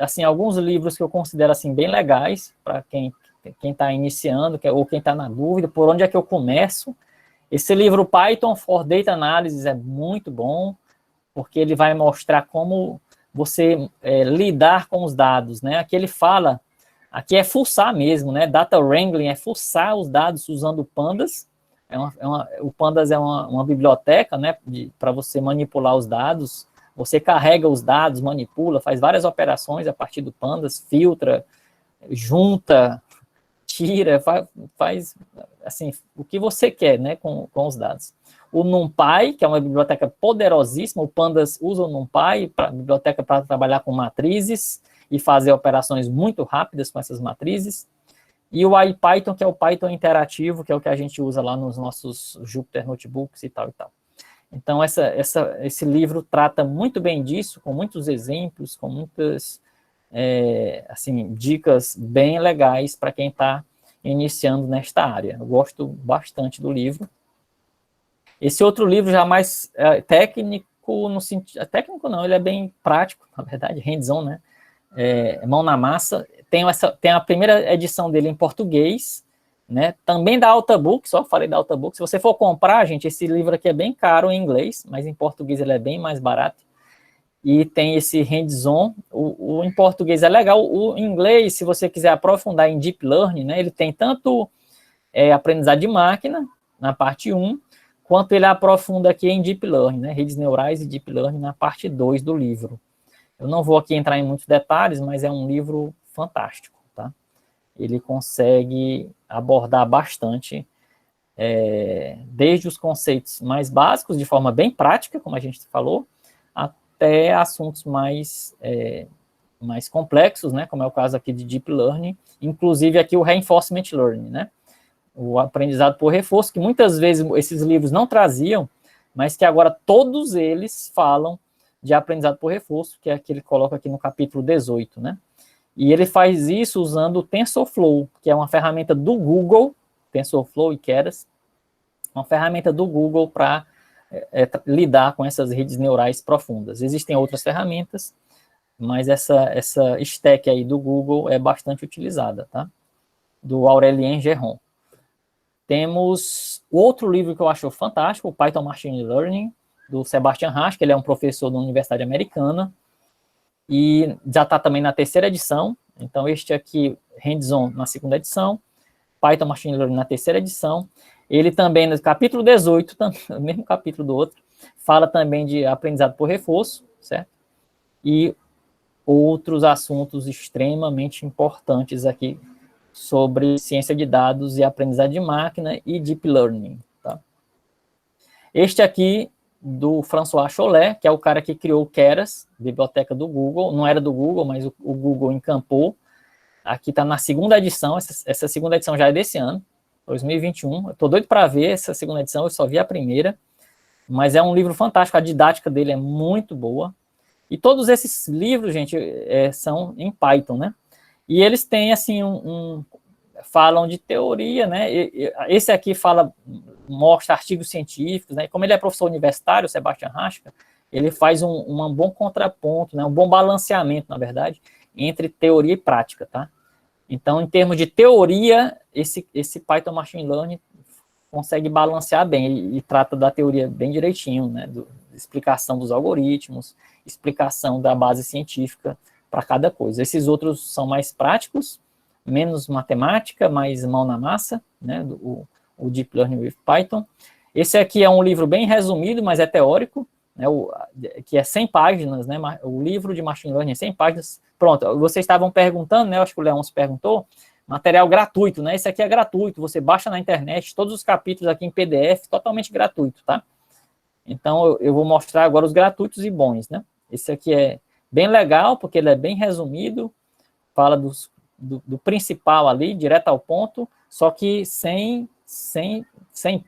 Assim, alguns livros que eu considero assim, bem legais, para quem está iniciando, ou quem está na dúvida, por onde é que eu começo. Esse livro Python for Data Analysis é muito bom, porque ele vai mostrar como você lidar com os dados, né? Aqui ele fala, aqui é fuçar mesmo, né? Data wrangling é fuçar os dados usando pandas. O pandas é uma biblioteca, né? Para você manipular os dados. Você carrega os dados, manipula, faz várias operações a partir do pandas, filtra, junta, tira, faz assim, o que você quer, né, com os dados. O NumPy, que é uma biblioteca poderosíssima, o Pandas usa o NumPy, biblioteca para trabalhar com matrizes e fazer operações muito rápidas com essas matrizes. E o IPython, que é o Python interativo, que é o que a gente usa lá nos nossos Jupyter Notebooks e tal e tal. Então, esse livro trata muito bem disso, com muitos exemplos, com muitas assim, dicas bem legais para quem está iniciando nesta área. Eu gosto bastante do livro. Esse outro livro já mais técnico, no sentido, técnico não, ele é bem prático, na verdade, hands-on, né? Mão na massa. Tem a primeira edição dele em português, né? Também da Altabook, só falei da Altabook. Se você for comprar, gente, esse livro aqui é bem caro em inglês, mas em português ele é bem mais barato. e tem esse hands-on. Em português é legal. O em inglês, se você quiser aprofundar em Deep Learning, né, ele tem tanto aprendizado de máquina, na parte 1, quanto ele aprofunda aqui em Deep Learning, né, redes neurais e Deep Learning na parte 2 do livro. Eu não vou aqui entrar em muitos detalhes, mas é um livro fantástico, tá? Ele consegue abordar bastante, desde os conceitos mais básicos, de forma bem prática, como a gente falou, até assuntos mais complexos, né, como é o caso aqui de Deep Learning, inclusive aqui o Reinforcement Learning, né, o aprendizado por reforço, que muitas vezes esses livros não traziam, mas que agora todos eles falam de aprendizado por reforço, que é que ele coloca aqui no capítulo 18, né, e ele faz isso usando o TensorFlow, que é uma ferramenta do Google, TensorFlow e Keras, uma ferramenta do Google para lidar com essas redes neurais profundas. Existem outras ferramentas, mas essa stack aí do Google é bastante utilizada, tá? Do Aurélien Geron. Temos outro livro que eu acho fantástico, o Python Machine Learning, do Sebastian Hasch, que ele é um professor da Universidade Americana, e já está também na 3ª edição, então este aqui, Hands-on, na 2ª edição, Python Machine Learning na 3ª edição. Ele também, no capítulo 18, o mesmo capítulo do outro, fala também de aprendizado por reforço, certo? E outros assuntos extremamente importantes aqui sobre ciência de dados e aprendizado de máquina e Deep Learning, tá? Este aqui, do François Chollet, que é o cara que criou o Keras, biblioteca do Google, não era do Google, mas o Google encampou. Aqui está na 2ª edição, essa 2ª edição já é desse ano, 2021, eu estou doido para ver essa 2ª edição, eu só vi a primeira, mas é um livro fantástico, a didática dele é muito boa, e todos esses livros, gente, são em Python, né, e eles têm, assim, falam de teoria, né, esse aqui mostra artigos científicos, né, e como ele é professor universitário, o Sebastian Hasch, ele faz um bom contraponto, né, um bom balanceamento, na verdade, entre teoria e prática, tá? Então, em termos de teoria, esse Python Machine Learning consegue balancear bem e trata da teoria bem direitinho, né? Explicação dos algoritmos, explicação da base científica para cada coisa. Esses outros são mais práticos, menos matemática, mais mão na massa, né? O Deep Learning with Python. Esse aqui é um livro bem resumido, mas é teórico, né? Que é 100 páginas, né? O livro de Machine Learning é 100 páginas. Pronto, vocês estavam perguntando, né? Acho que o Leão se perguntou. Material gratuito, né? Esse aqui é gratuito. Você baixa na internet, todos os capítulos aqui em PDF, totalmente gratuito, tá? Então, eu vou mostrar agora os gratuitos e bons, né? Esse aqui é bem legal, porque ele é bem resumido, fala do principal ali, direto ao ponto, só que sem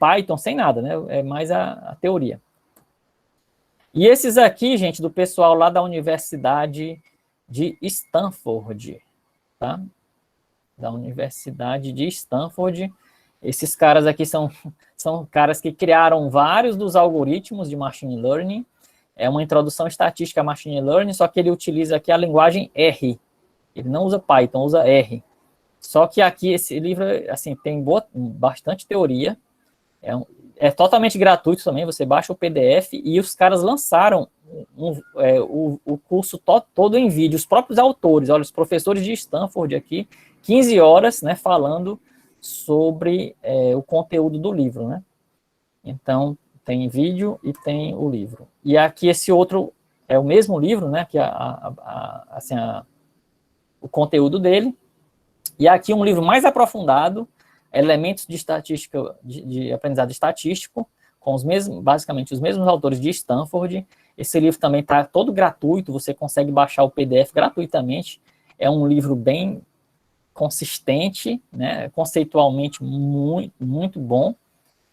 Python, sem nada, né? É mais a teoria. E esses aqui, gente, do pessoal lá da Universidade de Stanford, tá? Da Universidade de Stanford. Esses caras aqui são caras que criaram vários dos algoritmos de Machine Learning. É uma introdução estatística a Machine Learning, só que ele utiliza aqui a linguagem R. Ele não usa Python, usa R. Só que aqui esse livro, assim, tem bastante teoria. É totalmente gratuito também, você baixa o PDF e os caras lançaram o curso todo em vídeo, os próprios autores, olha, os professores de Stanford aqui, 15 horas, né, falando sobre o conteúdo do livro, né? Então, tem vídeo e tem o livro. E aqui esse outro é o mesmo livro, né, que o conteúdo dele. E aqui um livro mais aprofundado, Elementos de estatística, de aprendizado estatístico, com basicamente os mesmos autores de Stanford. Esse livro também está todo gratuito, você consegue baixar o PDF gratuitamente. É um livro bem consistente, né, conceitualmente muito, muito bom,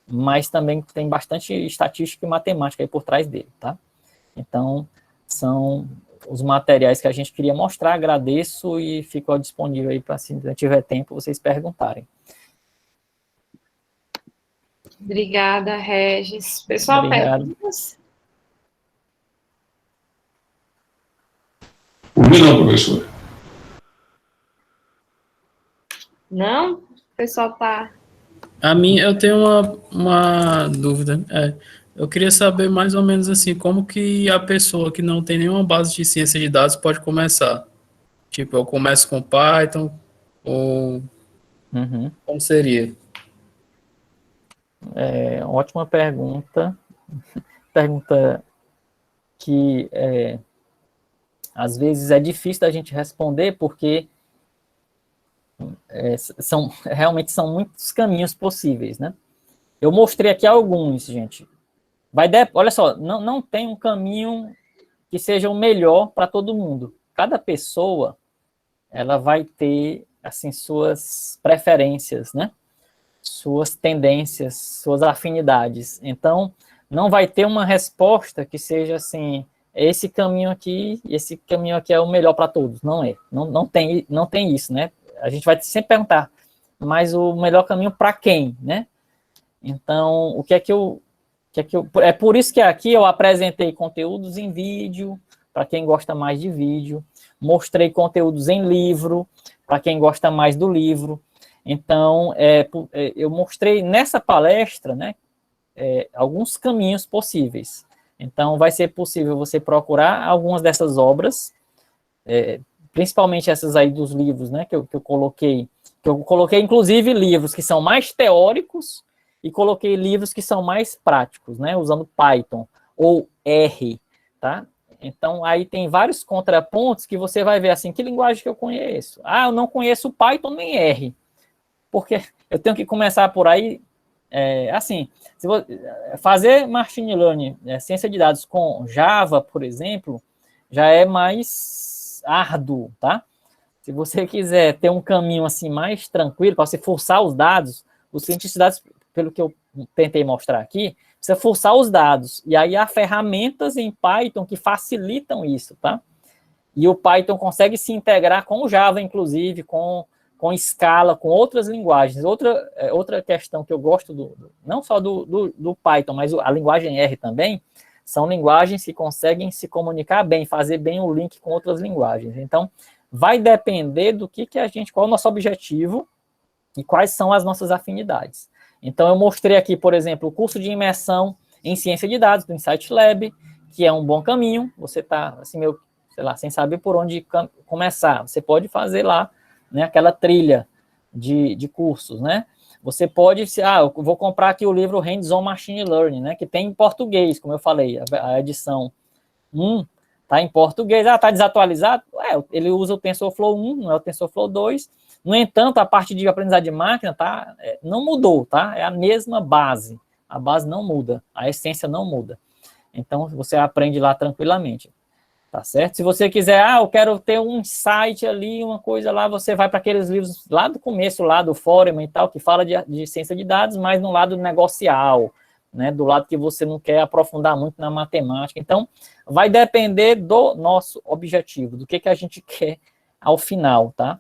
mas também tem bastante estatística e matemática aí por trás dele, tá? Então, são os materiais que a gente queria mostrar, agradeço e fico disponível aí para, se tiver tempo, vocês perguntarem. Obrigada, Regis. Pessoal, perguntas? Por mim não, professor. Não? O pessoal tá... Eu tenho uma dúvida. Eu queria saber mais ou menos assim, como que a pessoa que não tem nenhuma base de ciência de dados pode começar? Tipo, eu começo com Python, ou Uhum. como seria? Ótima pergunta. Pergunta que às vezes é difícil da gente responder, porque realmente são muitos caminhos possíveis, né? Eu mostrei aqui alguns, gente. Olha só, não tem um caminho que seja o melhor para todo mundo. Cada pessoa, ela vai ter, assim, suas preferências, né? Suas tendências, suas afinidades. Então, não vai ter uma resposta que seja assim, esse caminho aqui é o melhor para todos. Não é. Não tem isso, né? A gente vai sempre perguntar, mas o melhor caminho para quem, né? Então, é por isso que aqui eu apresentei conteúdos em vídeo, para quem gosta mais de vídeo, mostrei conteúdos em livro, para quem gosta mais do livro. Então, eu mostrei nessa palestra, né, alguns caminhos possíveis. Então, vai ser possível você procurar algumas dessas obras, principalmente essas aí dos livros, né, que eu coloquei. Eu coloquei, inclusive, livros que são mais teóricos e coloquei livros que são mais práticos, né, usando Python ou R, tá? Então, aí tem vários contrapontos que você vai ver assim, que linguagem que eu conheço? Ah, eu não conheço Python nem R, porque eu tenho que começar por aí, assim, se fazer machine learning, ciência de dados com Java, por exemplo, já é mais árduo, tá? Se você quiser ter um caminho assim mais tranquilo, para você forçar os dados, os cientistas de dados, pelo que eu tentei mostrar aqui, precisa forçar os dados. E aí há ferramentas em Python que facilitam isso, tá? E o Python consegue se integrar com o Java, inclusive, com Scala, com outras linguagens. Outra questão que eu gosto, não só do Python, mas a linguagem R também, são linguagens que conseguem se comunicar bem, fazer bem o link com outras linguagens. Então, vai depender do que a gente, qual é o nosso objetivo e quais são as nossas afinidades. Então, eu mostrei aqui, por exemplo, o curso de imersão em ciência de dados do Insight Lab, que é um bom caminho. Você está, assim, sei lá, sem saber por onde começar. Você pode fazer lá, né, aquela trilha de cursos, né? Você pode, eu vou comprar aqui o livro Hands-on Machine Learning, né, que tem em português, como eu falei, a edição 1 está em português. Está desatualizado? Ele usa o TensorFlow 1, não é o TensorFlow 2. No entanto, a parte de aprendizagem de máquina não mudou, tá? É a mesma base. A base não muda, a essência não muda. Então, você aprende lá tranquilamente. Tá certo? Se você quiser, eu quero ter um insight ali, uma coisa lá, você vai para aqueles livros lá do começo, lá do Foreman e tal, que fala de ciência de dados, mas no lado negocial, né? Do lado que você não quer aprofundar muito na matemática. Então, vai depender do nosso objetivo, do que a gente quer ao final, tá?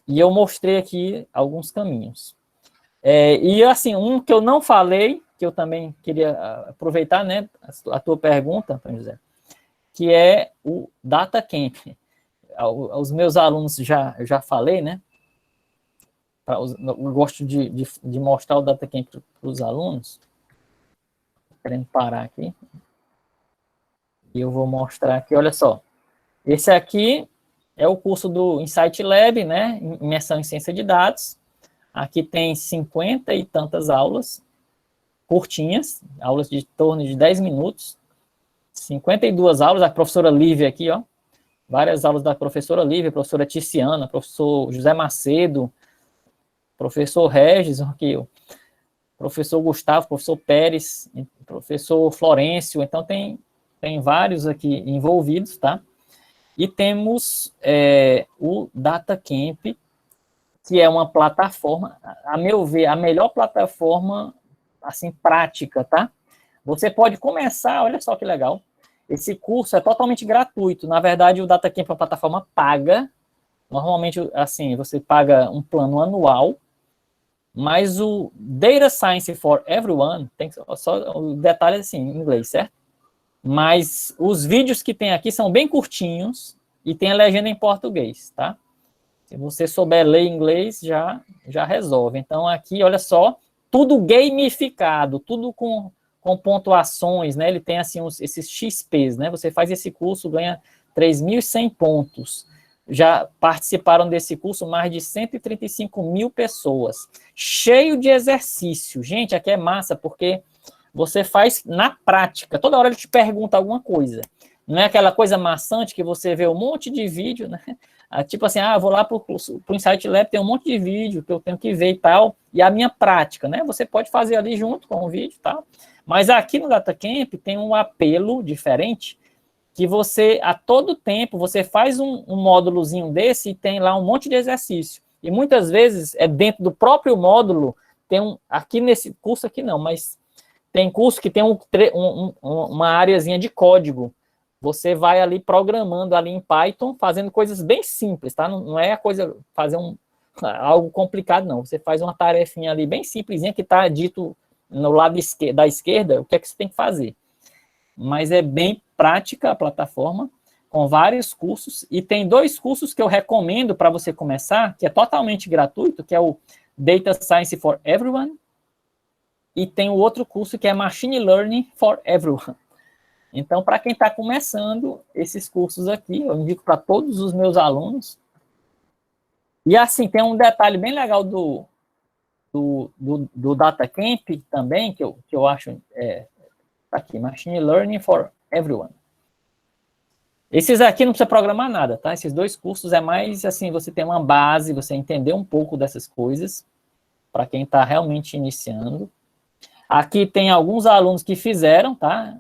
E eu mostrei aqui alguns caminhos. E, assim, um que eu não falei, que eu também queria aproveitar, né, a tua pergunta, José, que é o DataCamp. Os meus alunos, eu já falei, né? Eu gosto de mostrar o DataCamp para os alunos. Querendo parar aqui. E eu vou mostrar aqui, olha só. Esse aqui é o curso do Insight Lab, né? Imersão em Ciência de Dados. Aqui tem 50 e tantas aulas, curtinhas, aulas de torno de 10 minutos. 52 aulas, a professora Lívia aqui, ó. Várias aulas da professora Lívia, professora Ticiana, professor José Macedo, professor Regis, aqui, ó, professor Gustavo, professor Pérez, professor Florencio. Então, tem vários aqui envolvidos, tá? E temos o DataCamp, que é uma plataforma, a meu ver, a melhor plataforma, assim, prática, tá? Você pode começar, olha só que legal, esse curso é totalmente gratuito. Na verdade, o DataCamp é uma plataforma paga. Normalmente, assim, você paga um plano anual, mas o Data Science for Everyone, tem só o detalhe assim, em inglês, certo? Mas os vídeos que tem aqui são bem curtinhos e tem a legenda em português, tá? Se você souber ler inglês, já resolve. Então, aqui, olha só, tudo gamificado, tudo com com pontuações, né? Ele tem, assim, esses XPs, né? Você faz esse curso, ganha 3.100 pontos. Já participaram desse curso mais de 135 mil pessoas. Cheio de exercício. Gente, aqui é massa, porque você faz na prática. Toda hora ele te pergunta alguma coisa. Não é aquela coisa maçante que você vê um monte de vídeo, né? Tipo assim, eu vou lá para o Insight Lab, tem um monte de vídeo que eu tenho que ver e tal, e a minha prática, né? Você pode fazer ali junto com o vídeo e tal. Mas aqui no DataCamp tem um apelo diferente, que você, a todo tempo, você faz um módulozinho desse e tem lá um monte de exercício. E muitas vezes, dentro do próprio módulo, tem aqui nesse curso aqui não, mas tem curso que tem uma areazinha de código. Você vai ali programando ali em Python, fazendo coisas bem simples, tá? Não é a coisa, fazer algo complicado, não. Você faz uma tarefinha ali bem simplesinha que está dito no lado da esquerda, o que é que você tem que fazer. Mas é bem prática a plataforma, com vários cursos, e tem 2 cursos que eu recomendo para você começar, que é totalmente gratuito, que é o Data Science for Everyone, e tem o outro curso que é Machine Learning for Everyone. Então, para quem está começando esses cursos aqui, eu indico para todos os meus alunos. E assim, tem um detalhe bem legal do DataCamp também, que eu acho, tá aqui, Machine Learning for Everyone. Esses aqui não precisa programar nada, tá? Esses 2 cursos é mais, assim, você tem uma base, você entender um pouco dessas coisas, para quem está realmente iniciando. Aqui tem alguns alunos que fizeram, tá?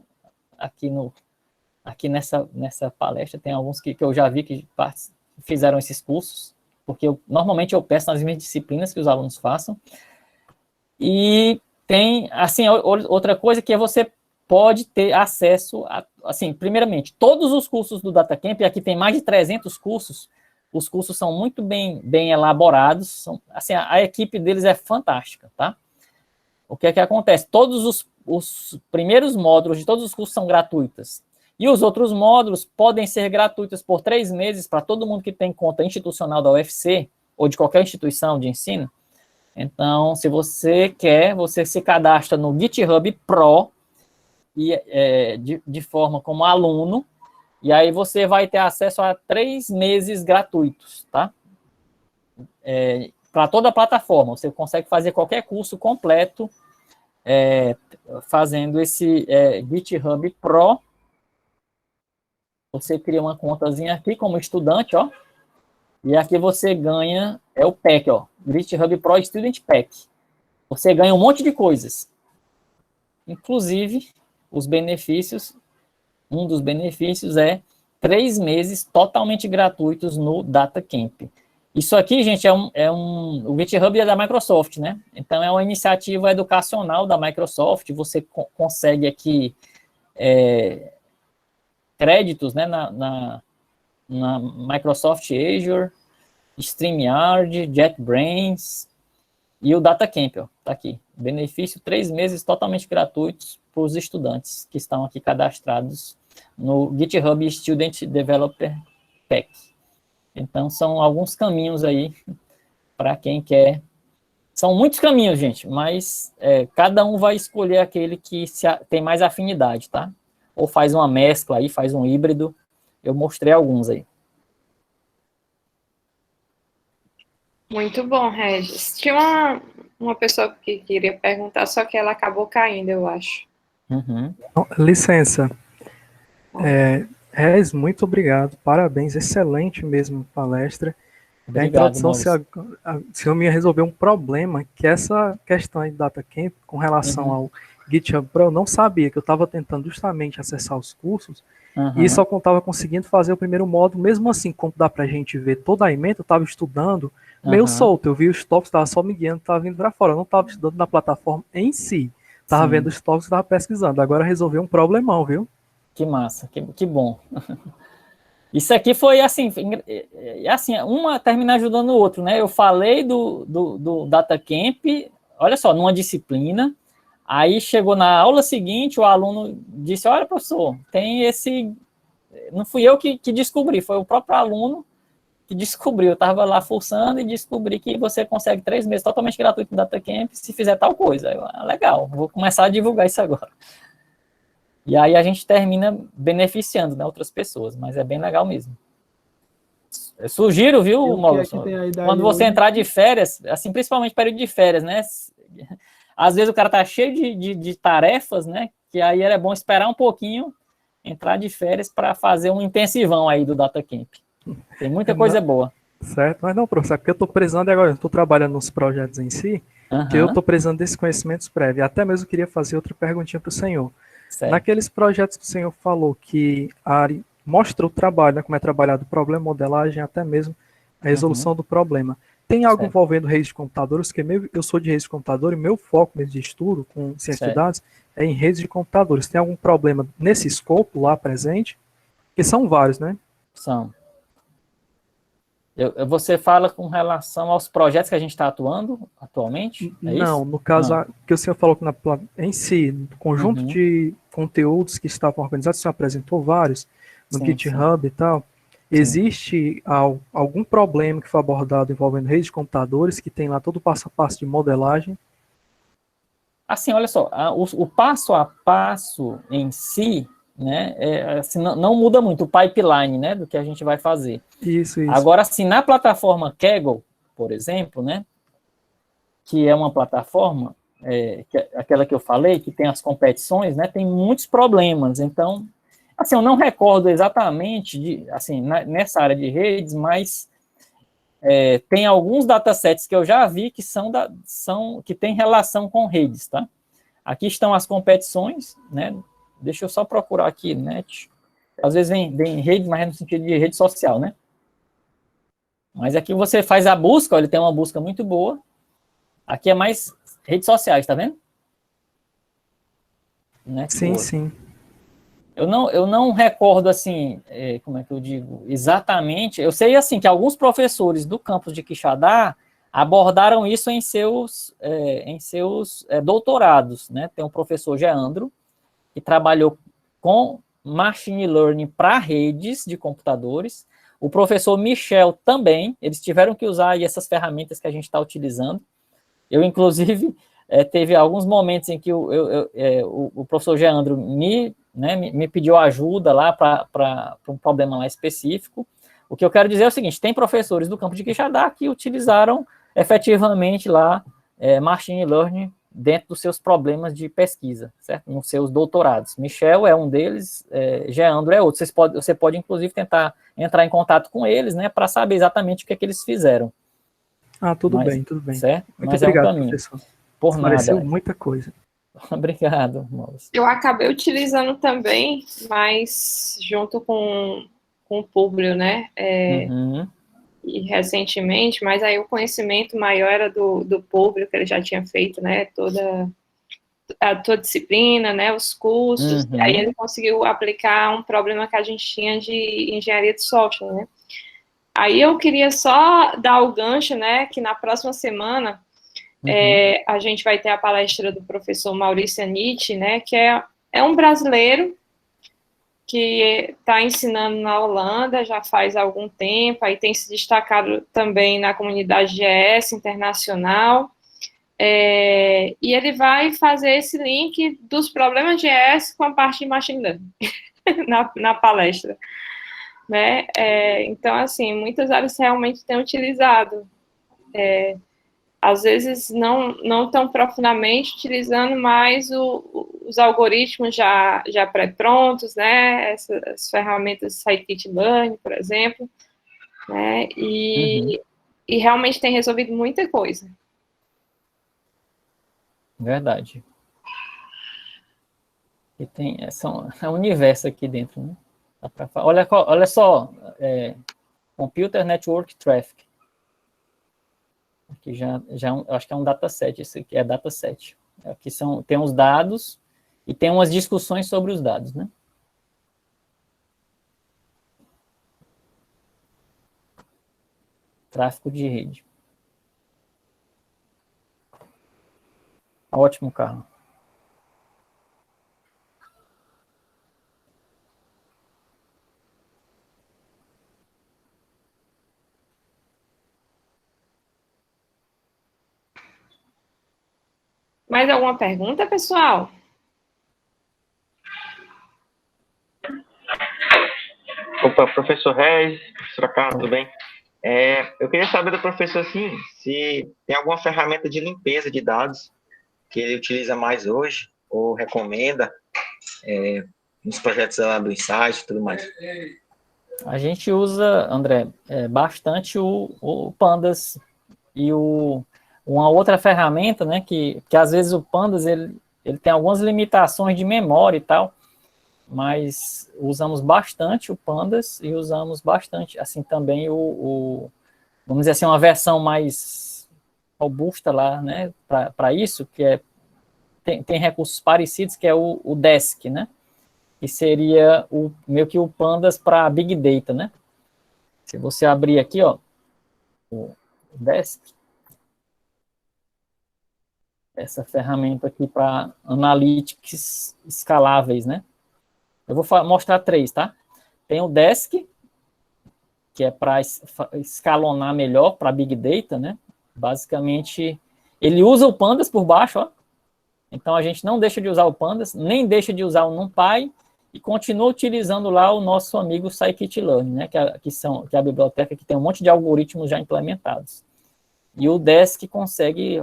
Aqui nessa palestra tem alguns que eu já vi que fizeram esses cursos, porque normalmente eu peço nas minhas disciplinas que os alunos façam. E tem, assim, outra coisa que você pode ter acesso a, assim, primeiramente, todos os cursos do DataCamp, e aqui tem mais de 300 cursos, os cursos são muito bem elaborados, assim, a equipe deles é fantástica, tá? O que é que acontece? Todos os primeiros módulos de todos os cursos são gratuitos. E os outros módulos podem ser gratuitos por 3 meses para todo mundo que tem conta institucional da UFC ou de qualquer instituição de ensino. Então, se você quer, você se cadastra no GitHub Pro e, de forma como aluno, e aí você vai ter acesso a 3 meses gratuitos, tá? Para toda a plataforma. Você consegue fazer qualquer curso completo fazendo esse GitHub Pro. Você cria uma contazinha aqui como estudante, ó. E aqui você ganha, o pack, ó. GitHub Pro Student Pack. Você ganha um monte de coisas. Inclusive, os benefícios, um dos benefícios é 3 meses totalmente gratuitos no DataCamp. Isso aqui, gente, o GitHub é da Microsoft, né? Então, é uma iniciativa educacional da Microsoft. Você consegue aqui créditos, né, na Microsoft Azure, StreamYard, JetBrains e o DataCamp, ó, tá aqui. Benefício 3 meses totalmente gratuitos para os estudantes que estão aqui cadastrados no GitHub Student Developer Pack. Então, são alguns caminhos aí para quem quer. São muitos caminhos, gente, mas cada um vai escolher aquele que tem mais afinidade, tá? Ou faz uma mescla aí, faz um híbrido. Eu mostrei alguns aí. Muito bom, Regis. Tinha uma pessoa que queria perguntar, só que ela acabou caindo, eu acho. Uhum. Licença. Regis, muito obrigado. Parabéns. Excelente mesmo palestra. Obrigado, a introdução, se eu me resolver um problema, que essa questão aí do DataCamp, com relação ao GitHub Pro, eu não sabia, que eu estava tentando justamente acessar os cursos, e só estava conseguindo fazer o primeiro módulo, mesmo assim, como dá pra gente ver toda a ementa, eu estava estudando meio solto, eu vi os tópicos, estava só me guiando, estava vindo para fora, eu não estava estudando na plataforma em si, estava vendo os tópicos, estava pesquisando, agora resolvi um problemão, viu? Que massa, que bom. Isso aqui foi assim, uma termina ajudando o outro, né? Eu falei do DataCamp, olha só, numa disciplina, aí chegou na aula seguinte, o aluno disse, olha, professor, tem esse... Não fui eu que descobri, foi o próprio aluno descobri, eu estava lá forçando e descobri que você consegue 3 meses totalmente gratuito no DataCamp se fizer tal coisa. Eu, legal, vou começar a divulgar isso agora. E aí a gente termina beneficiando, né, outras pessoas, mas é bem legal mesmo. Eu sugiro, viu, Mauro? Quando você entrar de férias, assim, principalmente período de férias, né? Às vezes o cara tá cheio de tarefas, né? Que aí é bom esperar um pouquinho, entrar de férias para fazer um intensivão aí do DataCamp. Tem muita coisa boa. Certo, mas não, professor, é porque eu estou precisando agora, eu estou trabalhando nos projetos em si, que eu estou precisando desses conhecimentos prévios. Até mesmo queria fazer outra perguntinha para o senhor. Certo. Naqueles projetos que o senhor falou que mostra o trabalho, né, como é trabalhado o problema, modelagem, até mesmo a resolução do problema. Tem algo envolvendo redes de computadores? Porque eu sou de redes de computador e meu foco mesmo de estudo com ciência de dados é em redes de computadores. Tem algum problema nesse escopo lá presente? Porque são vários, né? São. Você fala com relação aos projetos que a gente está atuando atualmente? É Não, isso? no caso, que o senhor falou que em si, no conjunto de conteúdos que estavam organizados, o senhor apresentou vários, no GitHub e tal. Existe algum problema que foi abordado envolvendo redes de computadores, que tem lá todo o passo a passo de modelagem? Assim, olha só, o passo a passo em si, né, assim, não muda muito o pipeline, né, do que a gente vai fazer. Isso. Agora, assim, na plataforma Kaggle, por exemplo, né, que é uma plataforma, aquela que eu falei, que tem as competições, né, tem muitos problemas. Então, assim, eu não recordo exatamente, assim, nessa área de redes, mas tem alguns datasets que eu já vi que que tem relação com redes, tá? Aqui estão as competições, né? Deixa eu só procurar aqui, net. Às vezes vem rede, mas é no sentido de rede social, né? Mas aqui você faz a busca, ó, ele tem uma busca muito boa. Aqui é mais redes sociais, tá vendo? Sim. Eu não recordo, assim, como é que eu digo, exatamente. Eu sei, assim, que alguns professores do campus de Quixadá abordaram isso em seus doutorados, né? Tem o professor Geandro, que trabalhou com machine learning para redes de computadores. O professor Michel também, eles tiveram que usar aí essas ferramentas que a gente está utilizando. Eu, inclusive, teve alguns momentos em que o professor Geandro me pediu ajuda lá para um problema lá específico. O que eu quero dizer é o seguinte, tem professores do campo de Quixadá que utilizaram efetivamente lá machine learning dentro dos seus problemas de pesquisa, certo? Nos seus doutorados. Michel é um deles, Geandro é outro. Você pode, inclusive, tentar entrar em contato com eles, né, para saber exatamente o que é que eles fizeram. Tudo bem. Certo? Muito Mas obrigado, é um caminho. professor. Por Esclareceu nada. muita coisa. Obrigado, moço. Eu acabei utilizando também, mas junto com o Publio, né? E recentemente, mas aí o conhecimento maior era do Publio, que ele já tinha feito, né? Toda a disciplina, né? Os cursos. E aí ele conseguiu aplicar um problema que a gente tinha de engenharia de software, né? Aí eu queria só dar o gancho, né? Que na próxima semana a gente vai ter a palestra do professor Maurício Anitti, né, que é um brasileiro que está ensinando na Holanda já faz algum tempo, aí tem se destacado também na comunidade GS internacional, e ele vai fazer esse link dos problemas de GS com a parte de machine learning na palestra. Né? Então, assim, muitas áreas realmente têm utilizado às vezes não tão profundamente, utilizando mais os algoritmos já pré-prontos, né, essas ferramentas scikit-learn, por exemplo, né, e realmente tem resolvido muita coisa. Verdade. E é um universo aqui dentro, né? Olha só, Computer Network Traffic. Aqui eu acho que é um dataset, esse aqui é dataset. Aqui tem os dados e tem umas discussões sobre os dados, né? Tráfego de rede. Ótimo, Carlos. Mais alguma pergunta, pessoal? Opa, professor Regis, professora Carla, tudo bem? Eu queria saber do professor, assim, se tem alguma ferramenta de limpeza de dados que ele utiliza mais hoje, ou recomenda, nos projetos lá do Insight e tudo mais. A gente usa, André, bastante o Pandas e uma outra ferramenta, né, que às vezes o Pandas, ele tem algumas limitações de memória e tal, mas usamos bastante o Pandas e usamos bastante, assim, também vamos dizer assim, uma versão mais robusta lá, né, para isso, que tem recursos parecidos, que é o Desk, né, que seria meio que o Pandas para Big Data, né. Se você abrir aqui, ó, o Desk, essa ferramenta aqui para analytics escaláveis, né. Eu vou mostrar 3, tá? Tem o Desk, que é para escalonar melhor para Big Data, né? Basicamente, ele usa o Pandas por baixo, ó. Então, a gente não deixa de usar o Pandas, nem deixa de usar o NumPy, e continua utilizando lá o nosso amigo Scikit-Learn, né? Que é a biblioteca que tem um monte de algoritmos já implementados. E o Desk consegue,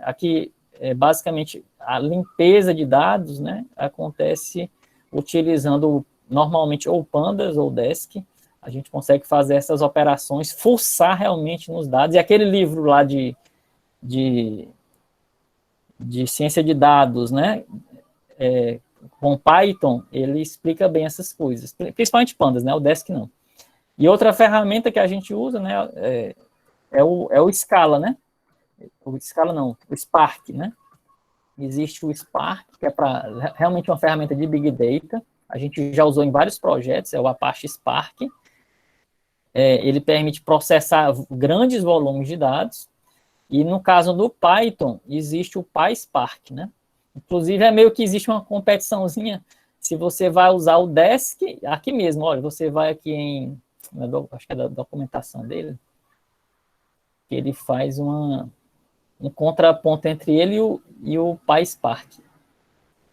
aqui, basicamente, a limpeza de dados, né? Acontece utilizando normalmente ou Pandas ou Desk. A gente consegue fazer essas operações, forçar realmente nos dados. E aquele livro lá de ciência de dados, né, com Python, ele explica bem essas coisas, principalmente Pandas, né, o Desk não. E outra ferramenta que a gente usa, né, é o Scala, né, o Scala não, o Spark, né. Existe o Spark, que é realmente uma ferramenta de Big Data. A gente já usou em vários projetos, é o Apache Spark. Ele permite processar grandes volumes de dados. E no caso do Python, existe o PySpark, né? Inclusive, é meio que existe uma competiçãozinha. Se você vai usar o Desk, aqui mesmo, olha, você vai aqui acho que é da documentação dele, que ele faz um contraponto entre ele e o PySpark.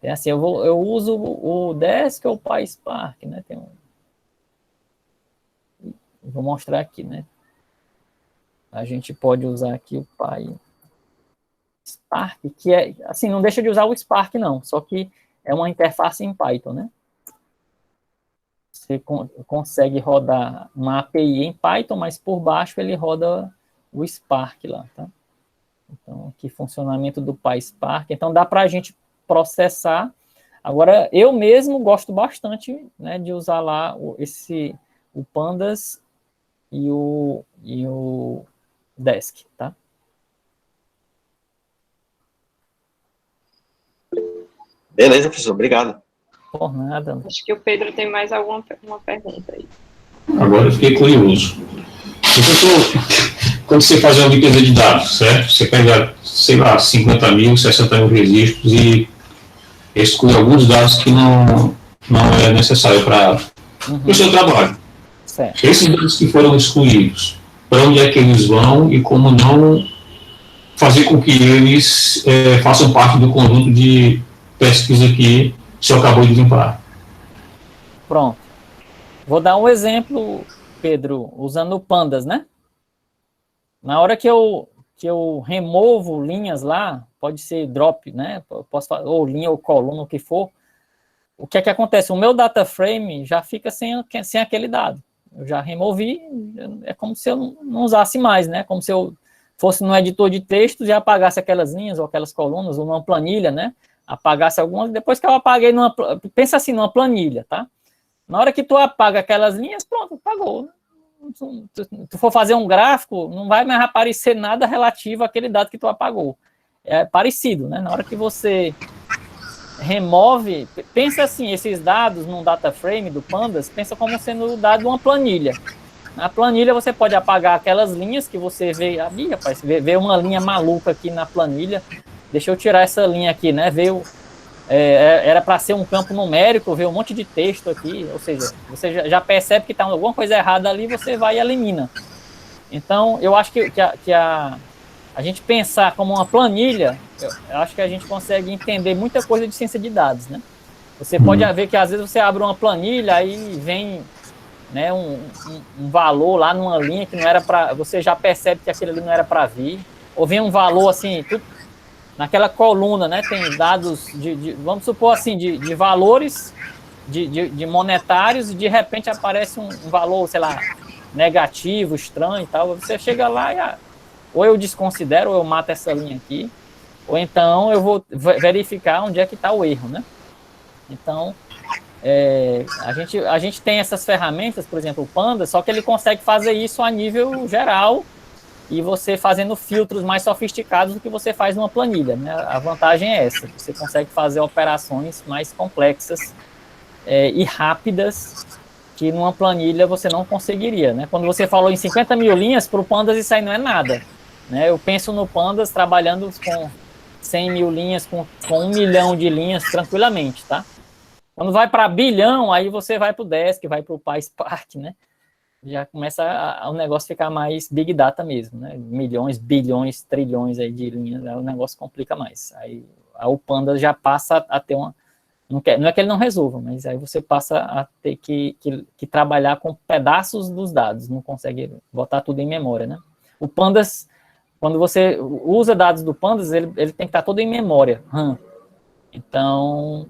É assim, eu uso o Desk ou o PySpark, né? Vou mostrar aqui, né? A gente pode usar aqui o PySpark, que é, assim, não deixa de usar o Spark, não, só que é uma interface em Python, né? Você consegue rodar uma API em Python, mas por baixo ele roda o Spark lá, tá? Então, aqui, funcionamento do PySpark. Então, dá para a gente processar. Agora, eu mesmo gosto bastante, né, de usar lá o Pandas e o Desk, tá? Beleza, professor. Obrigado. Por nada. Acho que o Pedro tem mais uma pergunta aí. Agora eu fiquei curioso. Professor, quando você faz uma limpeza de dados, certo? Você pega, sei lá, 50 mil, 60 mil registros e exclui alguns dados que não é necessário para o seu trabalho. Certo. Esses dados que foram excluídos, para onde é que eles vão e como não fazer com que eles façam parte do conjunto de pesquisa que o senhor acabou de limpar? Pronto. Vou dar um exemplo, Pedro, usando o Pandas, né? Na hora que eu removo linhas lá, pode ser drop, né? Ou linha ou coluna, o que for. O que é que acontece? O meu data frame já fica sem aquele dado. Eu já removi, é como se eu não usasse mais, né? Como se eu fosse no editor de textos e apagasse aquelas linhas ou aquelas colunas, ou numa planilha, né? Apagasse algumas, depois que eu apaguei, pensa assim, numa planilha, tá? Na hora que tu apaga aquelas linhas, pronto, apagou. Tu for fazer um gráfico, não vai mais aparecer nada relativo àquele dado que tu apagou. É parecido, né? Na hora que você remove, pensa assim, esses dados num data frame do Pandas, pensa como sendo dado uma planilha. Na planilha você pode apagar aquelas linhas que você vê, rapaz, vê uma linha maluca aqui na planilha, deixa eu tirar essa linha aqui, né, era para ser um campo numérico, veio um monte de texto aqui, ou seja, você já percebe que está alguma coisa errada ali, você vai e elimina. Então, eu acho que a gente pensar como uma planilha, eu acho que a gente consegue entender muita coisa de ciência de dados, né? Você pode ver que às vezes você abre uma planilha, aí vem, né, um valor lá numa linha que não era para... Você já percebe que aquilo ali não era para vir. Ou vem um valor assim, tudo, naquela coluna, né? Tem dados vamos supor assim, de valores de monetários, e de repente aparece um valor, sei lá, negativo, estranho e tal. Você chega lá e ou eu desconsidero, ou eu mato essa linha aqui, ou então eu vou verificar onde é que está o erro, né? Então, a gente tem essas ferramentas, por exemplo, o Panda, só que ele consegue fazer isso a nível geral, e você fazendo filtros mais sofisticados do que você faz numa planilha, né? A vantagem é essa, você consegue fazer operações mais complexas e rápidas, que numa planilha você não conseguiria, né? Quando você falou em 50 mil linhas, para o Pandas isso aí não é nada, né? Eu penso no Pandas trabalhando com 100 mil linhas, com 1 milhão de linhas tranquilamente, tá? Quando vai para bilhão, aí você vai para o Desk, vai para o PySpark, né? Já começa o negócio ficar mais Big Data mesmo, né? Milhões, bilhões, trilhões aí de linhas, aí o negócio complica mais. Aí o Pandas já passa a ter uma... Não é que ele não resolva, mas aí você passa a ter que trabalhar com pedaços dos dados, não consegue botar tudo em memória, né? O Pandas, quando você usa dados do Pandas, ele tem que estar todo em memória. Então,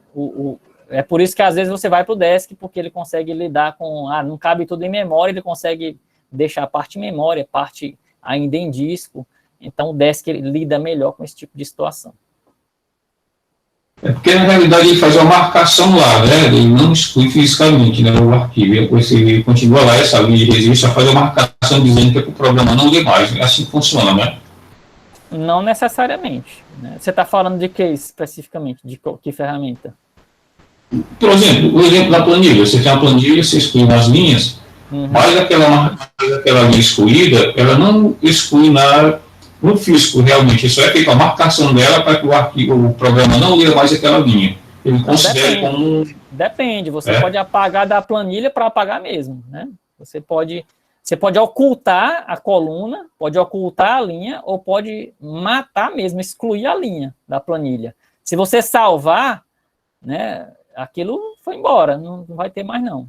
é por isso que às vezes você vai para o Desk, porque ele consegue lidar com, não cabe tudo em memória, ele consegue deixar parte em memória, parte ainda em disco. Então, o Desk ele lida melhor com esse tipo de situação. É porque, na realidade, ele faz uma marcação lá, né? Ele não exclui fisicamente, né, o arquivo. Ele continua lá, essa linha de registro, só faz uma marcação dizendo que é para o programa não ler mais. É assim que funciona, né? Não necessariamente, né? Você está falando de que especificamente? De que ferramenta? Por exemplo, o exemplo da planilha. Você tem uma planilha, você exclui nas linhas, mas aquela linha excluída, ela não exclui no físico, realmente. Isso é feito a marcação dela para que o programa não leia mais aquela linha. Ele considera como... Depende. Você pode apagar da planilha para apagar mesmo, né? Você pode ocultar a coluna, pode ocultar a linha, ou pode matar mesmo, excluir a linha da planilha. Se você salvar, né, aquilo foi embora, não vai ter mais não.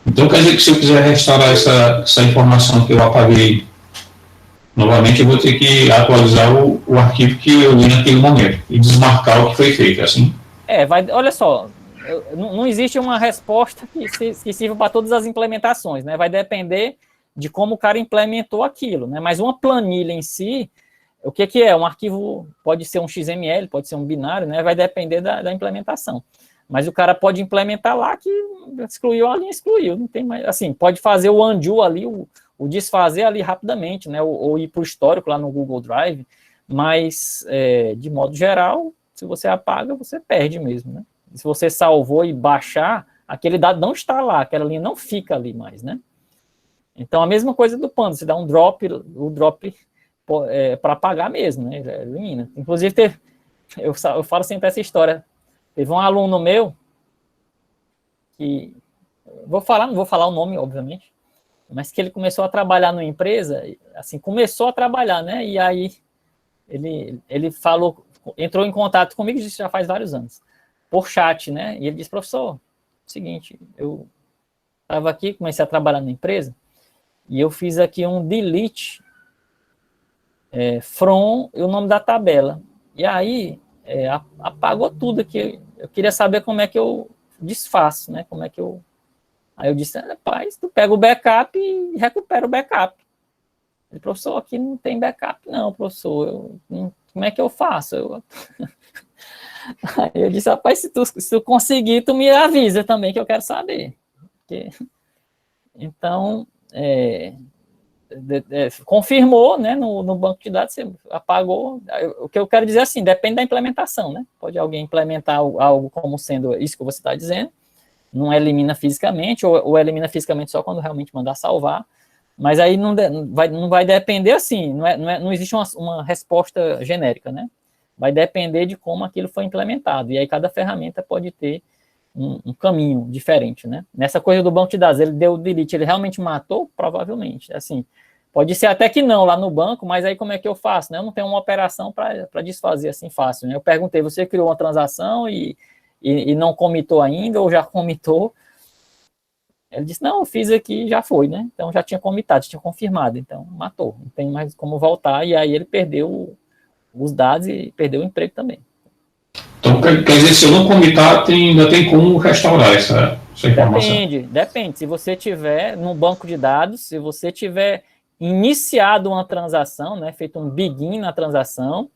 Então quer dizer que se eu quiser restaurar essa informação que eu apaguei, novamente eu vou ter que atualizar o arquivo que eu li naquele momento e desmarcar o que foi feito, assim? Olha só, não existe uma resposta que sirva para todas as implementações, né? Vai depender de como o cara implementou aquilo, né? Mas uma planilha em si, o que é? Um arquivo pode ser um XML, pode ser um binário, né? Vai depender da implementação. Mas o cara pode implementar lá que excluiu a linha, excluiu, não tem mais, assim, pode fazer o undo ali, o desfazer ali rapidamente, né? Ou ir para o histórico lá no Google Drive, mas de modo geral, se você apaga, você perde mesmo, né? Se você salvou e baixar, aquele dado não está lá, aquela linha não fica ali mais, né? Então, a mesma coisa do Panda, você dá um drop, o drop para apagar mesmo, né? Elimina. Inclusive, eu falo sempre essa história. Teve um aluno meu que, não vou falar o nome, obviamente, mas que ele começou a trabalhar numa empresa, assim, começou a trabalhar, né? E aí, ele entrou em contato comigo, isso já faz vários anos, por chat, né? E ele disse, professor, seguinte, eu estava aqui, comecei a trabalhar na empresa, e eu fiz aqui um delete from o nome da tabela. E aí, apagou tudo aqui. Eu queria saber como é que eu desfaço, né? Como é que eu... Aí eu disse, rapaz, tu pega o backup e recupera o backup. Ele, professor, aqui não tem backup não, professor. Como é que eu faço? Aí eu disse, rapaz, se tu conseguir, tu me avisa também, que eu quero saber. Então, confirmou, né, no banco de dados, você apagou. O que eu quero dizer assim, depende da implementação, né? Pode alguém implementar algo como sendo isso que você está dizendo, não elimina fisicamente, ou elimina fisicamente só quando realmente mandar salvar, mas aí não vai depender assim, não existe uma resposta genérica, né? Vai depender de como aquilo foi implementado, e aí cada ferramenta pode ter um caminho diferente, né? Nessa coisa do banco de dados, ele deu o delete, ele realmente matou? Provavelmente, assim, Pode ser até que não lá no banco, mas aí como é que eu faço? Né? Eu não tenho uma operação para desfazer assim fácil. Né? Eu perguntei, você criou uma transação e não comitou ainda, ou já comitou? Ele disse, não, eu fiz aqui, já foi, né? Então já tinha comitado, já tinha confirmado, então matou. Não tem mais como voltar, e aí ele perdeu os dados e perdeu o emprego também. Então, quer dizer, se eu não comitar, ainda tem como restaurar essa informação? Depende. Se você tiver num banco de dados, se você tiver iniciado uma transação, né, feito um begin na transação,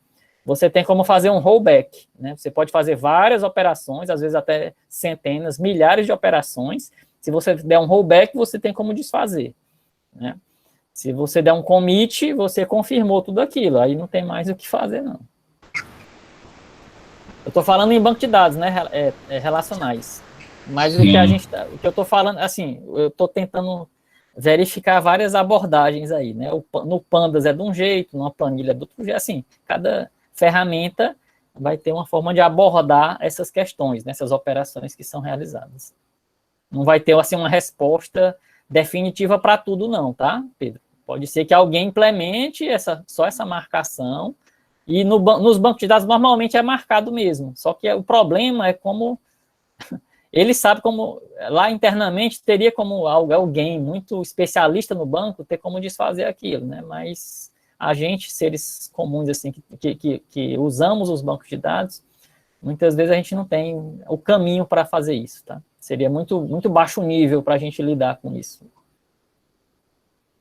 você tem como fazer um rollback, né? Você pode fazer várias operações, às vezes até centenas, milhares de operações. Se você der um rollback, você tem como desfazer, né? Se você der um commit, você confirmou tudo aquilo, aí não tem mais o que fazer, não. Eu estou falando em banco de dados, né, relacionais. Mas o que eu estou falando, assim, eu estou tentando verificar várias abordagens aí, né? No Pandas é de um jeito, numa planilha é do outro jeito, assim, cada ferramenta vai ter uma forma de abordar essas questões, né, essas operações que são realizadas. Não vai ter, assim, uma resposta definitiva para tudo, não, tá, Pedro? Pode ser que alguém implemente só essa marcação, e nos bancos de dados normalmente é marcado mesmo, só que o problema é como ele sabe como, lá internamente, teria como alguém muito especialista no banco ter como desfazer aquilo, né? Mas a gente, seres comuns, assim, que usamos os bancos de dados, muitas vezes a gente não tem o caminho para fazer isso, tá? Seria muito, muito baixo nível para a gente lidar com isso.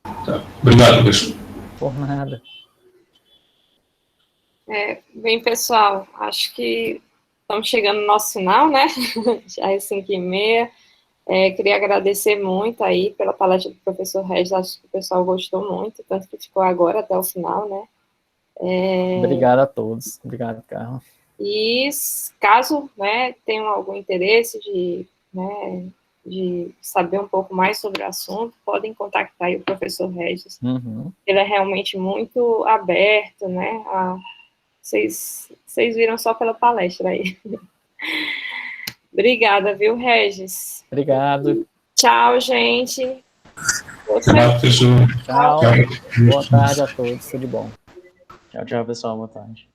Tá. Obrigado, professor. Por nada. Bem, pessoal, acho que estamos chegando no nosso final, né? Já é 5h30. Queria agradecer muito aí pela palestra do professor Regis, acho que o pessoal gostou muito, tanto que ficou agora até o final, né? Obrigado a todos. Obrigado, Carla. E caso, né, tenham algum interesse de saber um pouco mais sobre o assunto, podem contactar aí o professor Regis. Uhum. Ele é realmente muito aberto, né? Vocês viram só pela palestra aí. Obrigada, viu, Regis? Obrigado. Tchau, gente. Obrigado, professor. Tchau. Boa tarde a todos. Tudo de bom. Tchau, tchau, pessoal. Boa tarde.